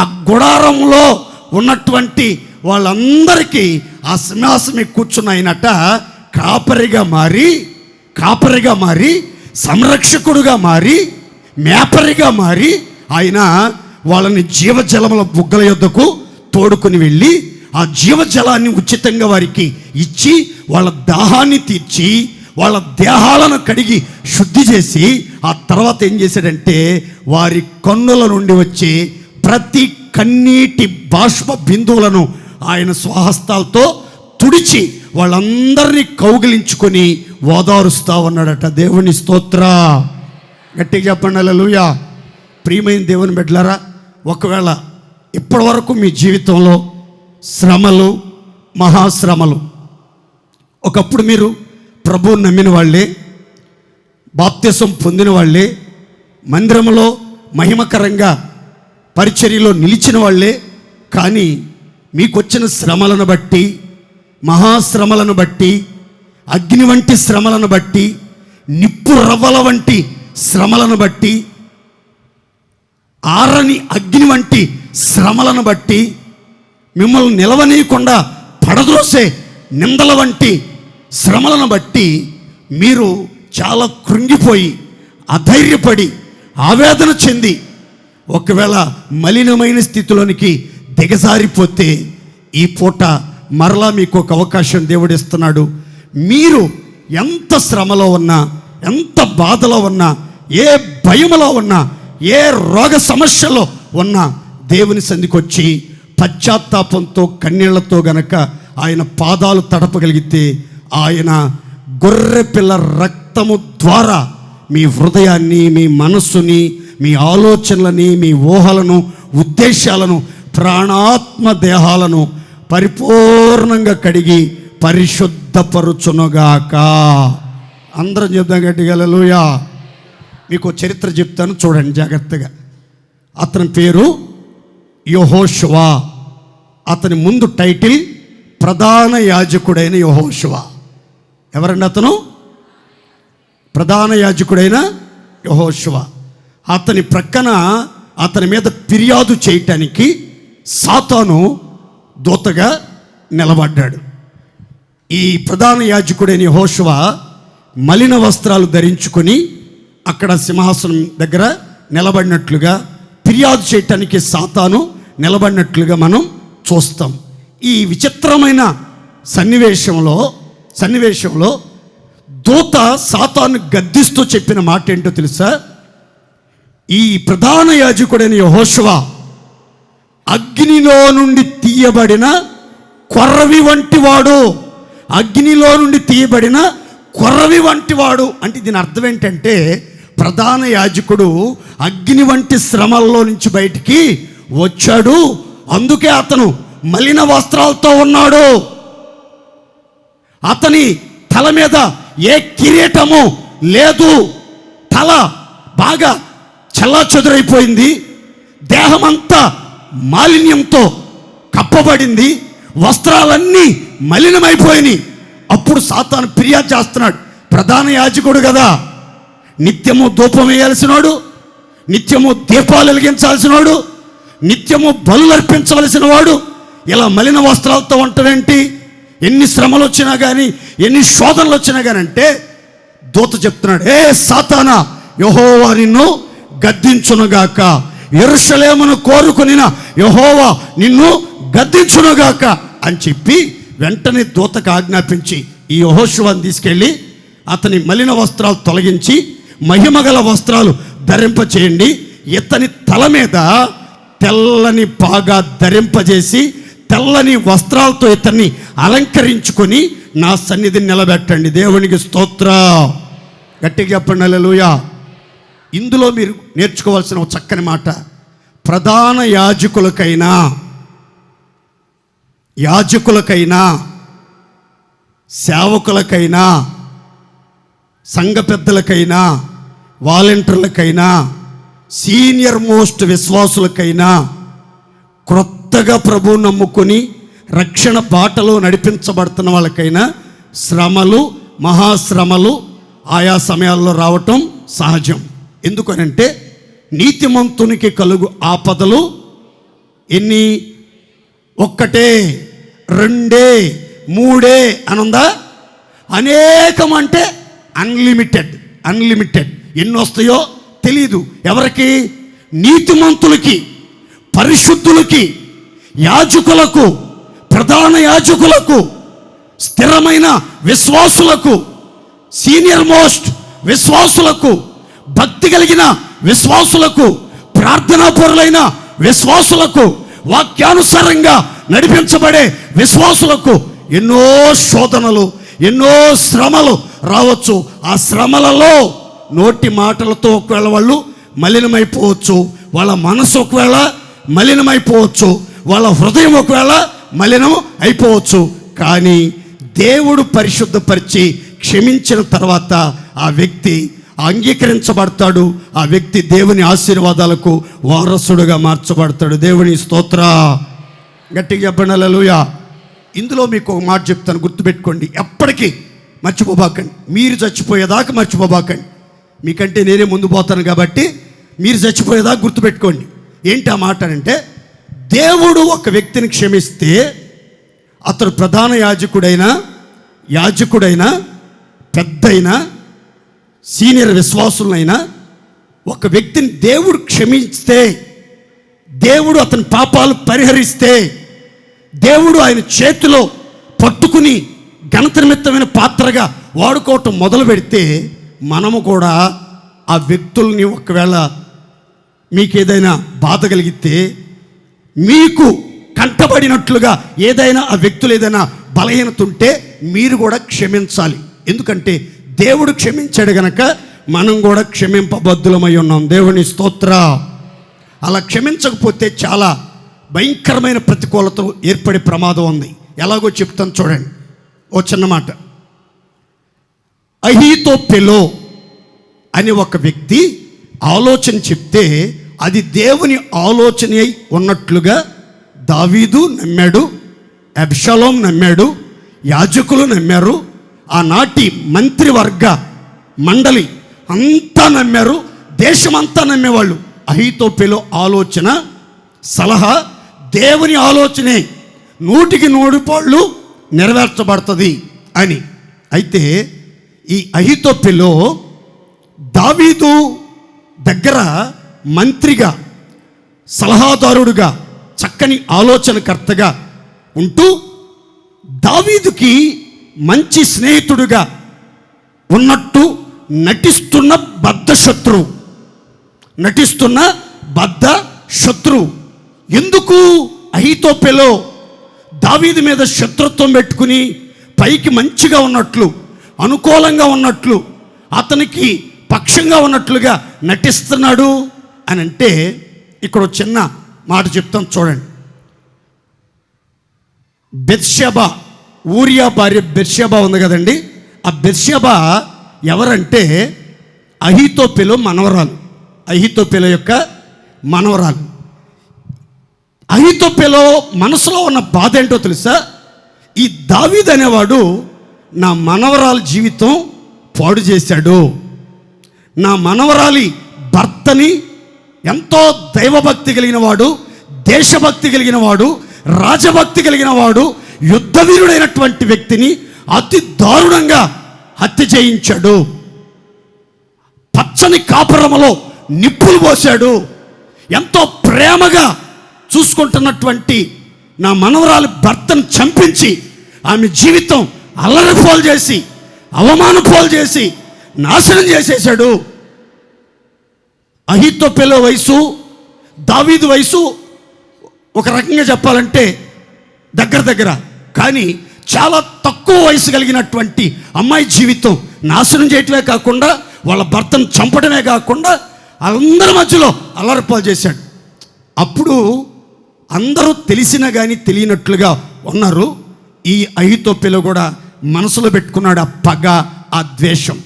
ఆ గుడారంలో ఉన్నటువంటి వాళ్ళందరికీ ఆ సింహాసనం కూర్చున్న ఆయనట కాపరిగా మారి సంరక్షకుడుగా మారి, మేపరిగా మారి ఆయన వాళ్ళని జీవజలముల బుగ్గల యొద్దకు తోడుకొని వెళ్ళి ఆ జీవజలాన్ని ఉచితంగా వారికి ఇచ్చి వాళ్ళ దాహాన్ని తీర్చి వాళ్ళ దేహాలను కడిగి శుద్ధి చేసి ఆ తర్వాత ఏం చేశాడంటే వారి కన్నుల నుండి వచ్చే ప్రతి కన్నీటి బాష్ప బిందువులను ఆయన స్వహస్తాలతో తుడిచి వాళ్ళందరినీ కౌగిలించుకొని ఓదారుస్తా ఉన్నాడట. దేవుని స్తోత్ర. గట్టిగా చెప్పండి హల్లెలూయా. ప్రియమైన దేవుని బిడ్డలారా, ఒకవేళ ఇప్పటి వరకు మీ జీవితంలో శ్రమలు, మహాశ్రమలు. ఒకప్పుడు మీరు ప్రభువుని నమ్మిన వాళ్ళే, బాప్తిసం పొందిన వాళ్ళే, మందిరంలో మహిమకరంగా పరిచర్యలో నిలిచిన వాళ్ళే. కానీ మీకు వచ్చిన శ్రమలను బట్టి, మహాశ్రమలను బట్టి, అగ్ని వంటి శ్రమలను బట్టి, నిప్పు రవ్వల వంటి శ్రమలను బట్టి, ఆరని అగ్ని వంటి శ్రమలను బట్టి, మిమ్మల్ని నిలవనీయకుండా పడద్రోసే నిందల వంటి శ్రమలను బట్టి మీరు చాలా కృంగిపోయి, అధైర్యపడి, ఆవేదన చెంది, ఒకవేళ మలినమైన స్థితిలోనికి దిగజారిపోతే ఈ పూట మరలా మీకు ఒక అవకాశం దేవుడు ఇస్తున్నాడు. మీరు ఎంత శ్రమలో ఉన్నా, ఎంత బాధలో ఉన్నా, ఏ భయములో ఉన్నా, ఏ రోగ సమస్యలో ఉన్నా దేవుని సన్నిధికి వచ్చి పశ్చాత్తాపంతో, కన్నీళ్లతో గనక ఆయన పాదాలు తడపగలిగితే ఆయన గొర్రె పిల్ల రక్తము ద్వారా మీ హృదయాన్ని, మీ మనస్సుని, మీ ఆలోచనలని, మీ ఊహలను, ఉద్దేశాలను, ప్రాణాత్మ దేహాలను పరిపూర్ణంగా కడిగి పరిశుద్ధపరుచునుగాక. అందరం చెప్దాం గట్టిగా హల్లెలూయా. మీకు చరిత్ర చెప్తాను, చూడండి జాగ్రత్తగా. అతని పేరు యెహోషువ. అతని ముందు టైటిల్ ప్రధాన యాజకుడైన యెహోషువ. ఎవరండి అతను? ప్రధాన యాజకుడైన యెహోషువ. అతని ప్రక్కన అతని మీద ఫిర్యాదు చేయటానికి సాతాను దూతగా నిలబడ్డాడు. ఈ ప్రధాన యాజకుడైన యెహోషువ మలిన వస్త్రాలు ధరించుకొని అక్కడ సింహాసనం దగ్గర నిలబడినట్లుగా, ఫిర్యాదు చేయటానికి సాతాను నిలబడినట్లుగా మనం చూస్తాం. ఈ విచిత్రమైన సన్నివేశంలో దూత సాతాను గద్దిస్తూ చెప్పిన మాట ఏంటో తెలుసా? ఈ ప్రధాన యాజకుడైన యెహోషువ అగ్నిలో నుండి తీయబడిన కొర్రవి వంటివాడు. అగ్నిలో నుండి తీయబడిన కొర్రవి వంటివాడు అంటే దీని అర్థం ఏంటంటే, ప్రధాన యాజకుడు అగ్ని వంటి శ్రమల్లో నుంచి బయటికి వచ్చాడు, అందుకే అతను మలిన వస్త్రాలతో ఉన్నాడు. అతని తల మీద ఏ కిరీటము లేదు, తల బాగా చెల్లాచెదురైపోయింది, దేహమంతా మాలిన్యంతో కప్పబడింది, వస్త్రాలన్నీ మలినమైపోయినాయి. అప్పుడు సాతాను ఫిర్యాదు చేస్తున్నాడు. ప్రధాన యాజకుడు కదా, నిత్యము ధూపం వేయాల్సినోడు, నిత్యము దీపాలు వెలిగించాల్సినోడు, నిత్యము బలులు అర్పించవలసిన వాడు ఇలా మలిన వస్త్రాలతో ఉంటాడేంటి? ఎన్ని శ్రమలు వచ్చినా కానీ, ఎన్ని శోధనలు వచ్చినా కానీ అంటే దూత చెప్తున్నాడు, ఏ సాతానా, యెహోవా నిన్ను గద్దించునుగాక, యెరూషలేమును కోరుకొనిన యెహోవా నిన్ను గద్దించునుగాక అని చెప్పి వెంటనే దూతకు ఆజ్ఞాపించి ఈ యెహోషువను తీసుకెళ్ళి అతని మలిన వస్త్రాలు తొలగించి మహిమగల వస్త్రాలు ధరింపచేయండి, ఇతని తల మీద తెల్లని పాగా ధరింపజేసి తెల్లని వస్త్రాలతో ఇతన్ని అలంకరించుకొని నా సన్నిధిని నిలబెట్టండి. దేవునికి స్తోత్రం. గట్టిగా చెప్పండి హల్లెలూయా. ఇందులో మీరు నేర్చుకోవాల్సిన ఒక చక్కని మాట, ప్రధాన యాజకులకైనా సేవకులకైనా సంఘ పెద్దలకైనా వాలంటీర్లకైనా సీనియర్ మోస్ట్ విశ్వాసులకైనా క్రొత్తగా ప్రభువు నమ్ముకొని రక్షణ బాటలో నడిపించబడుతున్న వాళ్ళకైనా శ్రమలు, మహాశ్రమలు ఆయా సమయాల్లో రావటం సహజం. ఎందుకనంటే నీతిమంతునికి కలుగు ఆపదలు ఎన్ని? ఒక్కటే, రెండే, మూడే అనుందా? అనేకం అంటే అన్లిమిటెడ్. ఎన్ని వస్తాయో తెలీదు. ఎవరికి? నీతిమంతులకి, పరిశుద్ధులకి, యాజకులకు, ప్రధాన యాజకులకు, స్థిరమైన విశ్వాసులకు, సీనియర్ మోస్ట్ విశ్వాసులకు, భక్తి కలిగిన విశ్వాసులకు, ప్రార్థనాపరులైన విశ్వాసులకు, వాక్యానుసారంగా నడిపించబడే విశ్వాసులకు ఎన్నో శోధనలు, ఎన్నో శ్రమలు రావచ్చు. ఆ శ్రమలలో నోటి మాటలతో ఒకవేళ వాళ్ళు మలినమైపోవచ్చు, వాళ్ళ మనసు ఒకవేళ మలినమైపోవచ్చు, వాళ్ళ హృదయం ఒకవేళ మలినం అయిపోవచ్చు. కానీ దేవుడు పరిశుద్ధపరిచి క్షమించిన తర్వాత ఆ వ్యక్తి అంగీకరించబడతాడు. ఆ వ్యక్తి దేవుని ఆశీర్వాదాలకు వారసుడుగా మార్చబడతాడు. దేవుని స్తోత్ర. గట్టిగా చెప్పండి హల్లెలూయా. ఇందులో మీకు ఒక మాట చెప్తాను, గుర్తుపెట్టుకోండి, ఎప్పటికీ మర్చిపోబాకండి. మీరు చచ్చిపోయేదాకా మర్చిపోబాకండి. మీకంటే నేనే ముందు పోతాను కాబట్టి మీరు చచ్చిపోయేదాకా గుర్తుపెట్టుకోండి. ఏంటి ఆ మాట అంటే, దేవుడు ఒక వ్యక్తిని క్షమిస్తే అతడు ప్రధాన యాజకుడైనా పెద్దయినా సీనియర్ విశ్వాసులైనా ఒక వ్యక్తిని దేవుడు క్షమిస్తే, దేవుడు అతని పాపాలు పరిహరిస్తే, దేవుడు ఆయన చేతిలో పట్టుకుని ఘనత నిమిత్తమైన పాత్రగా వాడుకోవటం మొదలు పెడితే, మనము కూడా ఆ వ్యక్తుల్ని, ఒకవేళ మీకు ఏదైనా బాధ కలిగితే, మీకు కంటబడినట్లుగా ఏదైనా ఆ వ్యక్తులు ఏదైనా బలహీనత ఉంటే మీరు కూడా క్షమించాలి. ఎందుకంటే దేవుడు క్షమించాడు గనక మనం కూడా క్షమింపబద్ధులమై ఉన్నాం. దేవుని స్తోత్ర. అలా క్షమించకపోతే చాలా భయంకరమైన ప్రతికూలత ఏర్పడే ప్రమాదం ఉంది. ఎలాగో చెప్తాను చూడండి. ఓ చిన్న మాట. అహీతోపెలు అని ఒక వ్యక్తి ఆలోచన చెప్తే అది దేవుని ఆలోచన అయి ఉన్నట్లుగా దావీదు నమ్మాడు, అబ్షాలోం నమ్మాడు, యాజకులు నమ్మారు, ఆనాటి మంత్రివర్గ మండలి అంతా నమ్మారు, దేశమంతా నమ్మేవాళ్ళు. అహీతోపెలు ఆలోచన, సలహా దేవుని ఆలోచనే, 100% నెరవేర్చబడుతుంది అని. అయితే ఈ అహీతోపెలు దావీదు దగ్గర మంత్రిగా, సలహాదారుడుగా, చక్కని ఆలోచనకర్తగా ఉంటూ దావీదుకి మంచి స్నేహితుడుగా ఉన్నట్టు నటిస్తున్న బద్ధ శత్రువు. ఎందుకు అహీతోపెలు దావీదు మీద శత్రుత్వం పెట్టుకుని పైకి మంచిగా ఉన్నట్లు, అనుకూలంగా ఉన్నట్లు, అతనికి పక్షంగా ఉన్నట్లుగా నటిస్తున్నాడు అని అంటే, ఇక్కడ చిన్న మాట చెప్తాను చూడండి. బెత్షెబా, ఊరియా భార్య బెత్షెబా ఉంది కదండి. ఆ బెత్షెబా ఎవరంటే అహీతోపెలు మనవరాలు, అహీతోపెలు యొక్క మనవరాలు. అహీతోపెలు మనసులో ఉన్న బాధ ఏంటో తెలుసా? ఈ దావీదు అనేవాడు నా మనవరాలి జీవితం పాడు చేశాడు, నా మనవరాలి భర్తని ఎంతో దైవభక్తి కలిగిన వాడు, దేశభక్తి కలిగిన వాడు, రాజభక్తి కలిగిన వాడు, యుద్ధవీరుడైనటువంటి వ్యక్తిని అతి దారుణంగా హత్య చేయించాడు, పచ్చని కాపురములో నిప్పులు పోశాడు, ఎంతో ప్రేమగా చూసుకుంటున్నటువంటి నా మనవరాలి భర్తను చంపించి ఆమె జీవితం అల్లరిపోలు చేసి, అవమానపోలు చేసి నాశనం చేసేశాడు. అహీతోపెలు వయసు, దావీదు వయసు ఒక రకంగా చెప్పాలంటే దగ్గర, కానీ చాలా తక్కువ వయసు కలిగినటువంటి అమ్మాయి జీవితం నాశనం చేయటమే కాకుండా వాళ్ళ భర్తను చంపడమే కాకుండా అందరి మధ్యలో అల్లరిపాలు చేశాడు. అప్పుడు అందరూ తెలిసినా కానీ తెలియనట్లుగా ఉన్నారు. ఈ అహీతోపెలు కూడా మనసులో పెట్టుకున్నాడు ఆ పగ, ఆ ద్వేషం.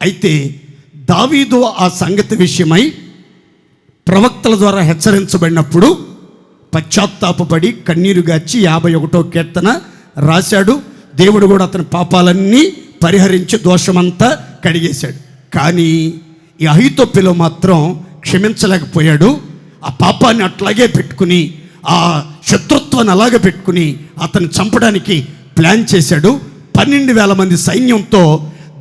అయితే దావీదు ఆ సంగతి విషయమై ప్రవక్తల ద్వారా హెచ్చరించబడినప్పుడు పశ్చాత్తాపపడి కన్నీరు గార్చి 51వ కీర్తన రాశాడు. దేవుడు కూడా అతని పాపాలన్నీ పరిహరించి దోషమంతా కడిగేశాడు. కానీ ఈ అహీతోపెలు మాత్రం క్షమించలేకపోయాడు. ఆ పాపాన్ని అట్లాగే పెట్టుకుని, ఆ శత్రుత్వాన్ని అలాగే పెట్టుకుని అతన్ని చంపడానికి ప్లాన్ చేశాడు. 12,000 మంది సైన్యంతో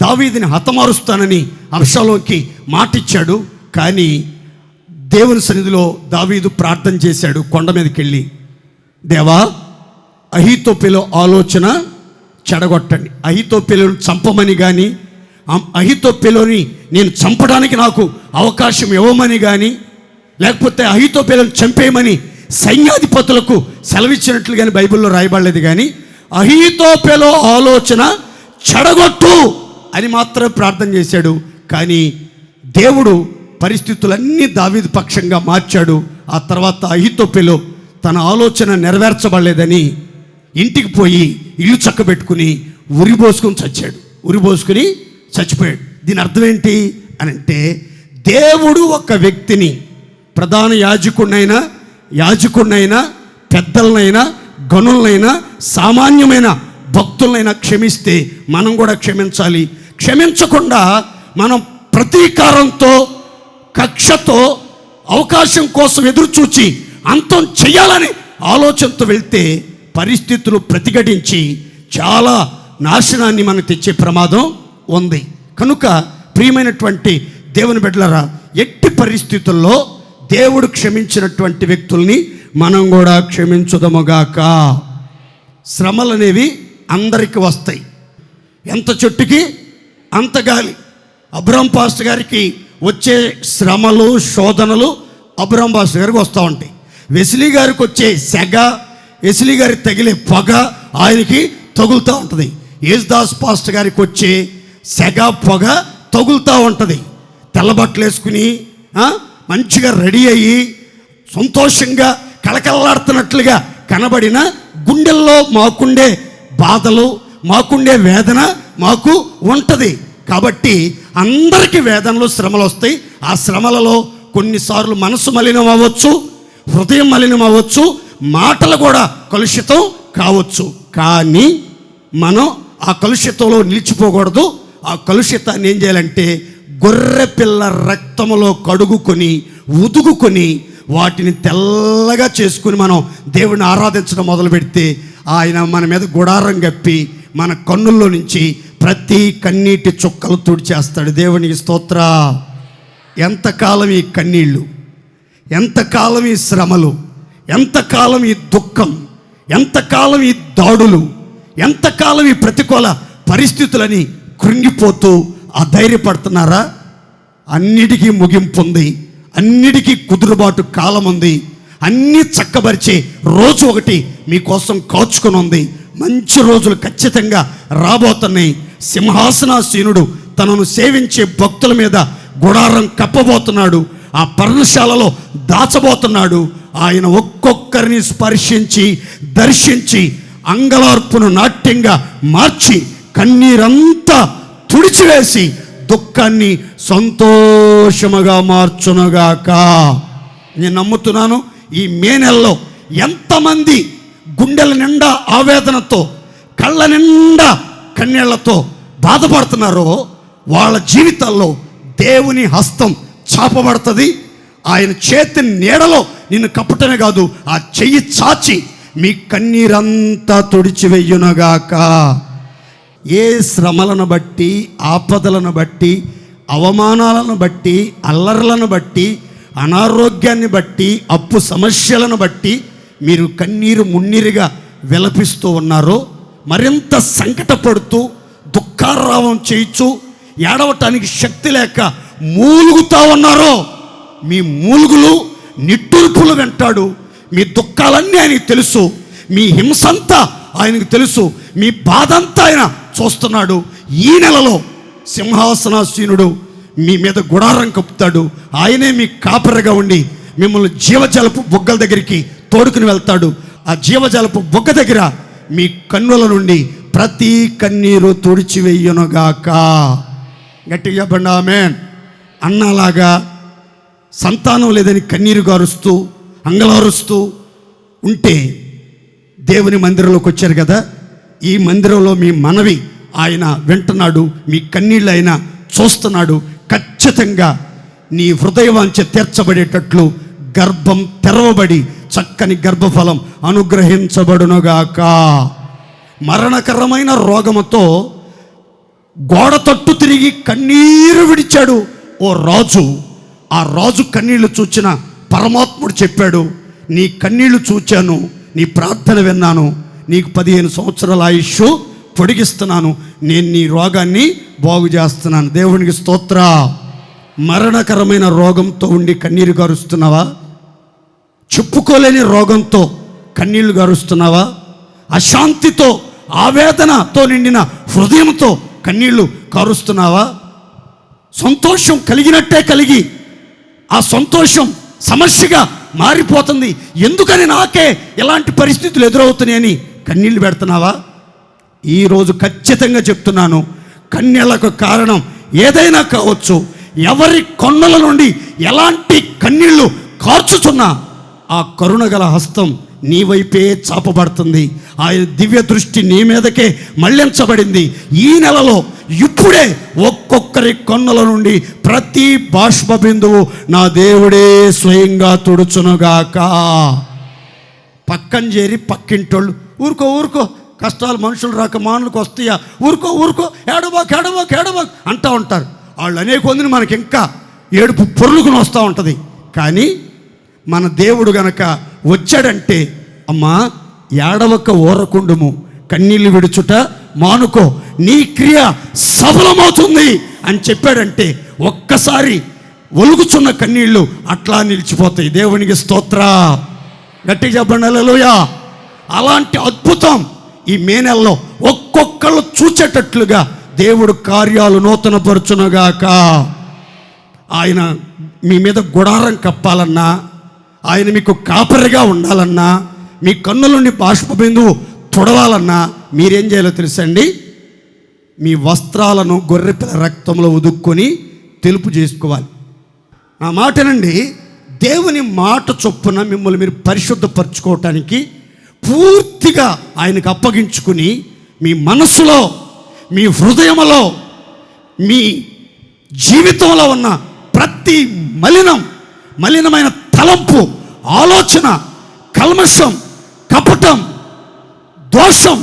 దావీదుని హతమారుస్తానని అబ్షాలోంకి మాటిచ్చాడు. కానీ దేవుని సన్నిధిలో దావీదు ప్రార్థన చేశాడు. కొండ మీదకి వెళ్ళి, దేవా, అహీతోపెలు ఆలోచన చెడగొట్టండి, అహీతోపెలుని చంపమని కానీ, అహీతోపెలుని నేను చంపడానికి నాకు అవకాశం ఇవ్వమని కానీ, లేకపోతే అహీతోపెలుని చంపేయమని సైన్యాధిపతులకు సెలవిచ్చినట్లు కానీ బైబిల్లో రాయబడలేదు. కానీ అహీతోపెలు ఆలోచన చెడగొట్టు అని మాత్రమే ప్రార్థన చేశాడు. కానీ దేవుడు పరిస్థితులన్నీ దావీదు పక్షంగా మార్చాడు. ఆ తర్వాత అహీతోపెలు తన ఆలోచన నెరవేర్చబడలేదని ఇంటికి పోయి ఇల్లు చక్కబెట్టుకుని ఉరిపోసుకుని చచ్చిపోయాడు. దీని అర్థం ఏంటి అని అంటే, దేవుడు ఒక వ్యక్తిని ప్రధాన యాజకుడినైనా పెద్దలనైనా గనులనైనా సామాన్యమైన భక్తులనైనా క్షమిస్తే మనం కూడా క్షమించాలి. క్షమించకుండా మనం ప్రతీకారంతో కక్షతో అవకాశం కోసం ఎదురుచూచి అంతం చెయ్యాలని ఆలోచనతో వెళ్తే పరిస్థితులు ప్రతిఘటించి చాలా నాశనాన్ని మనకు తెచ్చే ప్రమాదం ఉంది. కనుక ప్రియమైనటువంటి దేవుని బిడ్డలారా, ఎట్టి పరిస్థితుల్లో దేవుడు క్షమించినటువంటి వ్యక్తుల్ని మనం కూడా క్షమించుదముగాక. శ్రమలు అనేవి అందరికీ వస్తాయి. ఎంత చెట్టుకి అంత గాలి. అబ్రహాం పాస్టర్ గారికి వచ్చే శ్రమలు శోధనలు అబ్రహాం పాస్టర్ గారికి వస్తూ ఉంటాయి. వెస్లీ గారికి వచ్చే సెగ, వెస్లీ గారికి తగిలే పొగ ఆయనకి తగులుతూ ఉంటుంది. యేసుదాస్ పాస్టర్ గారికి వచ్చే సెగ పొగ తగులుతూ ఉంటుంది. తెల్లబట్టలు వేసుకుని మంచిగా రెడీ అయ్యి సంతోషంగా కళకళలాడుతున్నట్లుగా కనబడిన గుండెల్లో మాకుండే బాధలు, మాకుండే వేదన మాకు ఉంటుంది. కాబట్టి అందరికీ వేదనలు శ్రమలు వస్తాయి. ఆ శ్రమలలో కొన్నిసార్లు మనసు మలినం అవ్వచ్చు, హృదయం మలినం అవ్వచ్చు, మాటలు కూడా కలుషితం కావచ్చు. కానీ మనం ఆ కలుషితంలో నిలిచిపోకూడదు. ఆ కలుషితాన్ని ఏం చేయాలంటే గొర్రె పిల్ల రక్తములో కడుగుకొని ఉదుగుకొని వాటిని తెల్లగా చేసుకుని మనం దేవుడిని ఆరాధించడం మొదలు పెడితే ఆయన మన మీద గుడారం గప్పి మన కన్నుల్లో నుంచి ప్రతి కన్నీటి చుక్కలు తుడిచేస్తాడు. దేవునికి స్తోత్ర. ఎంతకాలం ఈ కన్నీళ్ళు, ఎంతకాలం ఈ శ్రమలు, ఎంతకాలం ఈ దుఃఖం, ఎంతకాలం ఈ దాడులు, ఎంతకాలం ఈ ప్రతికూల పరిస్థితులని కృంగిపోతూ అధైర్యపడుతున్నారా? అన్నిటికీ ముగింపు ఉంది, అన్నిటికీ కుదురుబాటు కాలం ఉంది, అన్నీ చక్కబరిచే రోజు ఒకటి మీకోసం కాచుకొని ఉంది. మంచి రోజులు ఖచ్చితంగా రాబోతున్నాయి. సింహాసనాసీనుడు తనను సేవించే భక్తుల మీద గుడారం కప్పబోతున్నాడు. ఆ పర్ణశాలలో దాచబోతున్నాడు. ఆయన ఒక్కొక్కరిని స్పర్శించి దర్శించి అంగలార్పును నాట్యంగా మార్చి కన్నీరంతా తుడిచివేసి దుఃఖాన్ని సంతోషముగా మార్చునుగాక. నేను నమ్ముతున్నాను ఈ మే నెలలో ఎంతమంది గుండెల నిండా ఆవేదనతో కళ్ళ నిండా కన్నీళ్లతో బాధపడుతున్నారో వాళ్ళ జీవితాల్లో దేవుని హస్తం చాపబడుతుంది. ఆయన చేతి నీడలో నిన్ను కప్పటమే కాదు, ఆ చెయ్యి చాచి మీ కన్నీరంతా తుడిచివెయ్యునుగాక. ఏ శ్రమలను బట్టి, ఆపదలను బట్టి, అవమానాలను బట్టి, అల్లర్లను బట్టి, అనారోగ్యాన్ని బట్టి, అప్పు సమస్యలను బట్టి మీరు కన్నీరు మున్నీరుగా విలపిస్తూ ఉన్నారో, మరింత సంకటపడుతూ దుఃఖారావం చేయించు ఏడవటానికి శక్తి లేక మూలుగుతా ఉన్నారో, మీ మూలుగులు నిట్టూర్పులు వెంటాడు. మీ దుఃఖాలన్నీ ఆయనకు తెలుసు, మీ హింసంతా ఆయనకు తెలుసు, మీ బాధంతా ఆయన చూస్తున్నాడు. ఈ నెలలో సింహాసనాసీనుడు మీ మీద గుడారం కప్పుతాడు. ఆయనే మీ కాపరిగా ఉండి మిమ్మల్ని జీవజలపు బొగ్గల దగ్గరికి తోడుకుని వెళ్తాడు. ఆ జీవజలపు బొగ్గ దగ్గర మీ కన్నుల నుండి ప్రతి కన్నీరు తుడిచివెయ్యునుగాక. గట్టిగా చెప్పండి ఆమేన్. అన్నలాగా సంతానం లేదని కన్నీరు గారుస్తూ అంగలారుస్తూ ఉంటే దేవుని మందిరంలోకి వచ్చారు కదా, ఈ మందిరంలో మీ మనవి ఆయన వింటున్నాడు, మీ కన్నీళ్ళు ఆయన చూస్తున్నాడు. ఖచ్చితంగా నీ హృదయవాంఛ తీర్చబడేటట్లు గర్భం తెరవబడి చక్కని గర్భఫలం అనుగ్రహించబడునుగాక. మరణకరమైన రోగముతో గోడ తట్టు తిరిగి కన్నీరు విడిచాడు ఓ రాజు. ఆ రాజు కన్నీళ్లు చూచిన పరమాత్ముడు చెప్పాడు, నీ కన్నీళ్లు చూచాను, నీ ప్రార్థన విన్నాను, నీకు 15 సంవత్సరాల ఆయుష్ పొడిగిస్తున్నాను, నేను నీ రోగాన్ని బాగు చేస్తున్నాను. దేవునికి స్తోత్ర. మరణకరమైన రోగంతో ఉండి కన్నీరు గారుస్తున్నావా? చెప్పుకోలేని రోగంతో కన్నీళ్లు గారుస్తున్నావా? అశాంతితో ఆవేదనతో నిండిన హృదయంతో కన్నీళ్లు కారుస్తున్నావా? సంతోషం కలిగినట్టే కలిగి ఆ సంతోషం సమస్యగా మారిపోతుంది, ఎందుకని నాకే ఇలాంటి పరిస్థితులు ఎదురవుతున్నాయని కన్నీళ్ళు పెడుతున్నావా? ఈరోజు ఖచ్చితంగా చెప్తున్నాను, కన్నీళ్లకు కారణం ఏదైనా కావచ్చు. ఎవరి కన్నుల నుండి ఎలాంటి కన్నీళ్లు కార్చుతున్నా ఆ కరుణగల హస్తం నీ వైపే చాపబడుతుంది. ఆయన దివ్య దృష్టి నీ మీదకే మళ్లించబడింది. ఈ నెలలో ఇప్పుడే ఒక్కొక్కరి కన్నుల నుండి ప్రతి బాష్ప బిందువు నా దేవుడే స్వయంగా తుడుచునుగాక. పక్కన చేరి పక్కింటోళ్ళు ఊరుకో ఊరుకో, కష్టాలు మనుషులు రాక మానులకు వస్తాయా, ఊరుకో ఊరుకో, ఏడబాక్ అంటూ ఉంటారు. వాళ్ళు అనేక మందిని మనకి ఇంకా ఏడుపు పొర్లుకుని వస్తూ ఉంటుంది. కానీ మన దేవుడు గనక వచ్చాడంటే, అమ్మా ఏడవక ఊరకుండుము, కన్నీళ్ళు విడుచుట మానుకో, నీ క్రియ సఫలమవుతుంది అని చెప్పాడంటే ఒక్కసారి ఒలుగుచున్న కన్నీళ్ళు అట్లా నిలిచిపోతాయి. దేవునికి స్తోత్ర, గట్టిగా చెప్పండి హల్లెలూయా. అలాంటి అద్భుతం ఈ మే నెలలో ఒక్కొక్కళ్ళు చూచేటట్లుగా దేవుడు కార్యాలు నూతనపరచునుగాక. ఆయన మీ మీద గుడారం కప్పాలన్నా, ఆయన మీకు కాపరిగా ఉండాలన్నా, మీ కన్నుల నుండి బాష్ప బిందువు తుడవాలన్నా మీరేం చేయాలో తెలుసండి? మీ వస్త్రాలను గొర్రెపిల్ల రక్తంలో ఉదుక్కొని తెలుపు చేసుకోవాలి. నా మాటనండి, దేవుని మాట చొప్పున మిమ్మల్ని మీరు పరిశుద్ధపరచుకోవటానికి పూర్తిగా ఆయనకు అప్పగించుకుని మీ మనస్సులో, మీ హృదయంలో, మీ జీవితంలో ఉన్న ప్రతి మలినమైన తలంపు, ఆలోచన, కల్మషం, కపటం, దోషం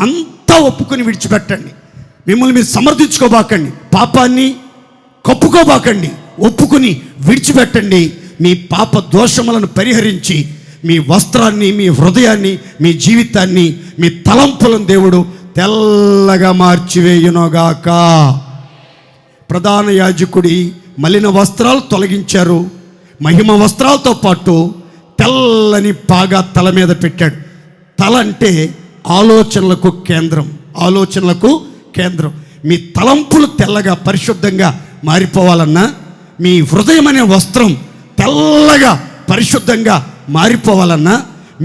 అంతా ఒప్పుకొని విడిచిపెట్టండి. మిమ్మల్ని మీరు సమర్థించుకోబాకండి, పాపాన్ని కప్పుకోబాకండి, ఒప్పుకుని విడిచిపెట్టండి. మీ పాప దోషములను పరిహరించి మీ వస్త్రాన్ని, మీ హృదయాన్ని, మీ జీవితాన్ని, మీ తలంపులను దేవుడు తెల్లగా మార్చివేయునుగాక. ప్రధాన యాజకుడి మలిన వస్త్రాలు తొలగించారు. మహిమ వస్త్రాలతో పాటు తెల్లని పాగా తల మీద పెట్టాడు. తల అంటే ఆలోచనలకు కేంద్రం. మీ తలంపులు తెల్లగా పరిశుద్ధంగా మారిపోవాలన్నా, మీ హృదయం అనే వస్త్రం తెల్లగా పరిశుద్ధంగా మారిపోవాలన్నా,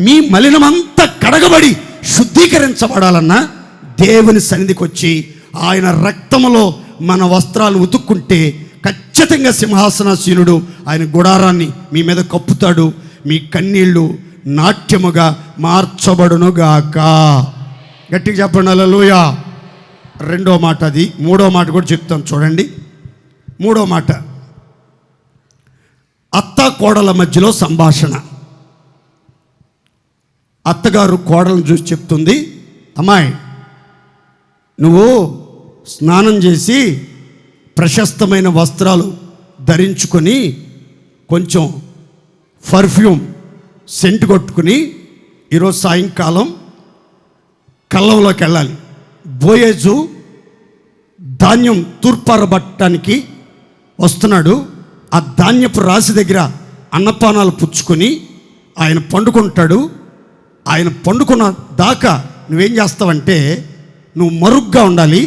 మీ మలినమంతా కడగబడి శుద్ధీకరించబడాలన్నా దేవుని సన్నిధికి వచ్చి ఆయన రక్తములో మన వస్త్రాలు ఉతుక్కుంటే ఖచ్చితంగా సింహాసనాసీనుడు ఆయన గుడారాన్ని మీ మీద కప్పుతాడు. మీ కన్నీళ్ళు నాట్యముగా మార్చబడునుగాక. గట్టిగా చెప్పండి హల్లెలూయా. రెండో మాట అది. మూడో మాట కూడా చెప్తాను చూడండి. మూడో మాట, అత్త కోడల మధ్యలో సంభాషణ. అత్తగారు కోడలను చూసి చెప్తుంది, అమ్మాయి నువ్వు స్నానం చేసి ప్రశస్తమైన వస్త్రాలు ధరించుకొని కొంచెం పర్ఫ్యూమ్ సెంట్ కొట్టుకుని ఈరోజు సాయంకాలం కళ్ళంలోకి వెళ్ళాలి. బోయేజు ధాన్యం తూర్పారబట్టడానికి వస్తున్నాడు. ఆ ధాన్యపు రాశి దగ్గర అన్నపానాలు పుచ్చుకొని ఆయన పండుకుంటాడు. ఆయన పండుకున్న దాకా నువ్వేం చేస్తావంటే నువ్వు మరుగ్గా ఉండాలి.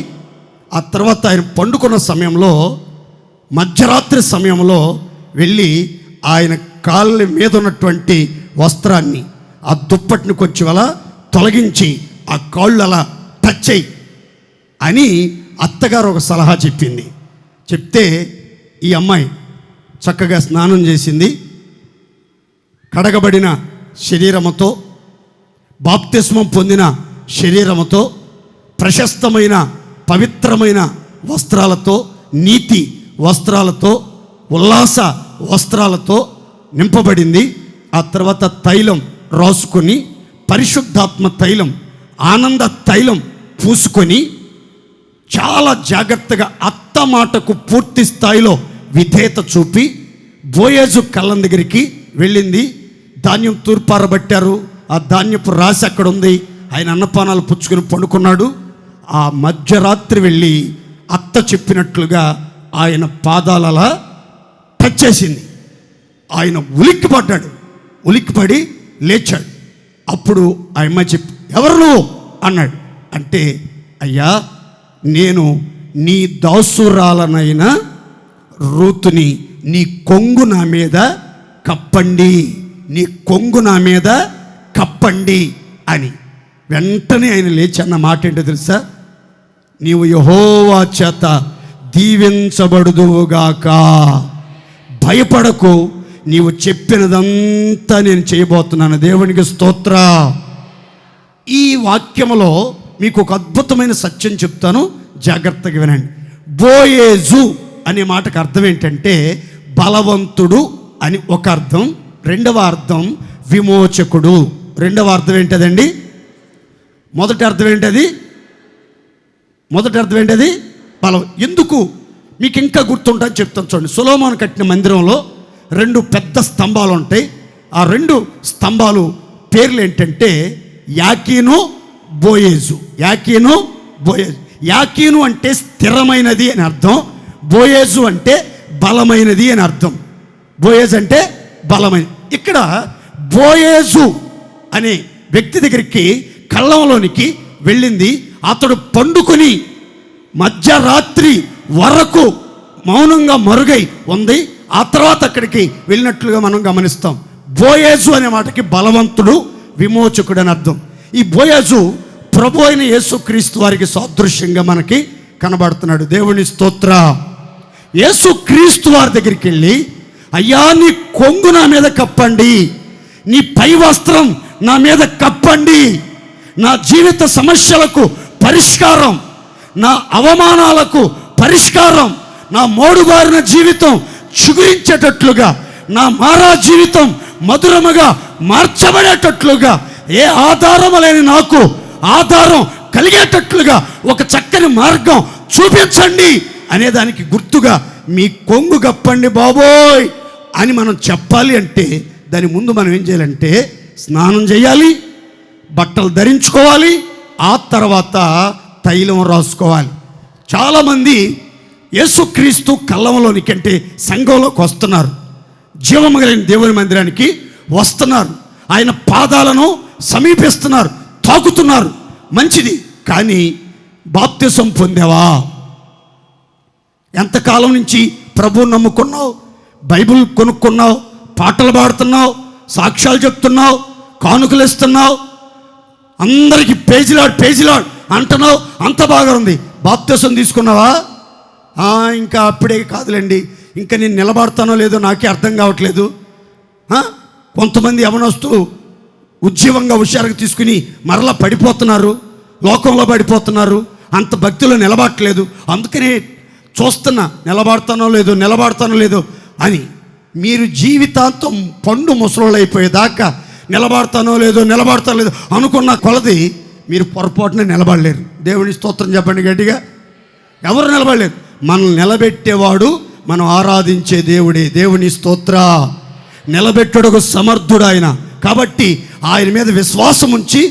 ఆ తర్వాత ఆయన పండుకున్న సమయంలో, మధ్యరాత్రి సమయంలో వెళ్ళి ఆయన కాళ్ళ మీద ఉన్నటువంటి వస్త్రాన్ని, ఆ దుప్పటిని కొంచెం అలా తొలగించి ఆ కాళ్ళు అలా టచ్ చేయి అని అత్తగారు ఒక సలహా చెప్పింది. చెప్తే ఈ అమ్మాయి చక్కగా స్నానం చేసింది. కడగబడిన శరీరముతో, బాప్తిస్మం పొందిన శరీరముతో, ప్రశస్తమైన పవిత్రమైన వస్త్రాలతో, నీతి వస్త్రాలతో, ఉల్లాస వస్త్రాలతో నింపబడింది. ఆ తర్వాత తైలం రాసుకొని, పరిశుద్ధాత్మ తైలం, ఆనంద తైలం పూసుకొని చాలా జాగ్రత్తగా అత్త మాటకు పూర్తి స్థాయిలో విధేయత చూపి బోయేజు కళ్ళం దగ్గరికి వెళ్ళింది. ధాన్యం తూర్పారబట్టారు. ఆ ధాన్యపు రాశి అక్కడ ఉంది. ఆయన అన్నపానాలు పుచ్చుకొని పండుకున్నాడు. ఆ మధ్యరాత్రి వెళ్ళి అత్త చెప్పినట్లుగా ఆయన పాదాలలా టచ్ చేసింది. ఆయన ఉలిక్కిపడ్డాడు. ఉలిక్కిపడి లేచాడు. అప్పుడు ఆ అమ్మాయి చెప్పి, ఎవరు నువ్వు అన్నాడు. అంటే, అయ్యా నేను నీ దాసురాలనైన రూతుని, నీ కొంగు నా మీద కప్పండి నీ కొంగు నా మీద కప్పండి అని. వెంటనే ఆయన లేచి అన్న మాట ఏంటో తెలుసా? నీవు యెహోవా చేత దీవించబడుదువుగాక, భయపడకు, నీవు చెప్పినదంతా నేను చేయబోతున్నాను. దేవునికి స్తోత్ర. ఈ వాక్యములో మీకు ఒక అద్భుతమైన సత్యం చెప్తాను, జాగ్రత్తగా వినండి. బోయేజు అనే మాటకు అర్థం ఏంటంటే బలవంతుడు అని ఒక అర్థం, రెండవ అర్థం విమోచకుడు. రెండవ అర్థం ఏంటదండి? మొదటి అర్థం ఏంటది? బలం. ఎందుకు మీకు ఇంకా గుర్తుంటుందని చెప్తాను చూడండి. సొలొమోను కట్టిన మందిరంలో 2 పెద్ద స్తంభాలు ఉంటాయి. ఆ 2 స్తంభాలు పేర్లు ఏంటంటే యాకీను, బోయేజు. యాకీను, బోయేజు. యాకీను అంటే స్థిరమైనది అని అర్థం, బోయేజు అంటే బలమైనది అని అర్థం. బోయేజు అంటే బలమైన. ఇక్కడ బోయేజు అనే వ్యక్తి దగ్గరికి కళ్ళంలోనికి వెళ్ళింది. అతడు పండుకొని మధ్యరాత్రి వరకు మౌనంగా మరుగై ఉంది. ఆ తర్వాత అక్కడికి వెళ్ళినట్లుగా మనం గమనిస్తాం. బోయేజు అనే మాటకి బలవంతుడు, విమోచకుడు అని అర్థం. ఈ బోయేజు ప్రభు అయిన యేసుక్రీస్తు వారికి సాదృశ్యంగా మనకి కనబడుతున్నాడు. దేవుని స్తోత్ర. యేసుక్రీస్తు వారి దగ్గరికి వెళ్ళి, అయ్యా నీ కొంగు నా మీద కప్పండి, నీ పై వస్త్రం నా మీద కప్పండి, నా జీవిత సమస్యలకు పరిష్కారం, నా అవమానాలకు పరిష్కారం, నా మోడుబారిన జీవితం చిగురించేటట్లుగా, నా మారా జీవితం మధురముగా మార్చబడేటట్లుగా, ఏ ఆధారం లేని నాకు ఆధారం కలిగేటట్లుగా ఒక చక్కని మార్గం చూపించండి అనేదానికి గుర్తుగా మీ కొంగు కప్పండి బాబోయ్ అని మనం చెప్పాలి. అంటే దాని ముందు మనం ఏం చేయాలంటే స్నానం చేయాలి, బట్టలు ధరించుకోవాలి, ఆ తర్వాత తైలం రాసుకోవాలి. చాలామంది యేసుక్రీస్తు కళ్ళంలోనికి అంటే సంఘంలోకి వస్తున్నారు, జీవము కలిగిన దేవుని మందిరానికి వస్తున్నారు, ఆయన పాదాలను సమీపిస్తున్నారు, తాకుతున్నారు, మంచిది. కానీ బాప్తిసం పొందావా? ఎంతకాలం నుంచి ప్రభువు నమ్ముకున్నావు, బైబిల్ కొనుక్కున్నావు, పాటలు పాడుతున్నావు, సాక్ష్యాలు చెప్తున్నావు, కానుకలు ఇస్తున్నావు, అందరికీ పేజీలాడ్ అంటున్నావు, అంత బాగా ఉంది. బాప్తిసం తీసుకున్నావా? ఇంకా అప్పుడే కాదులేండి, ఇంకా నేను నిలబడతానో లేదో నాకే అర్థం కావట్లేదు. కొంతమంది యవనస్తులు ఉజ్జీవంగా హుషారుగా తీసుకుని మరలా పడిపోతున్నారు, లోకంలో పడిపోతున్నారు, అంత భక్తిలో నిలబడట్లేదు. అందుకనే చూస్తున్నా నిలబడతానో లేదో అని. మీరు జీవితాంతం పండు ముసలోళ్ళు అయిపోయేదాకా నిలబడతానో లేదో అనుకున్న కొలది మీరు పొరపాటున నిలబడలేరు. దేవుని స్తోత్రం చెప్పండి గట్టిగా. ఎవరు నిలబడలేరు. మనం నిలబెట్టేవాడు మనం ఆరాధించే దేవుడే. దేవుని స్తోత్ర. నిలబెట్టుటకు సమర్థుడు ఆయన. కాబట్టి ఆయన మీద విశ్వాసం ఉంచి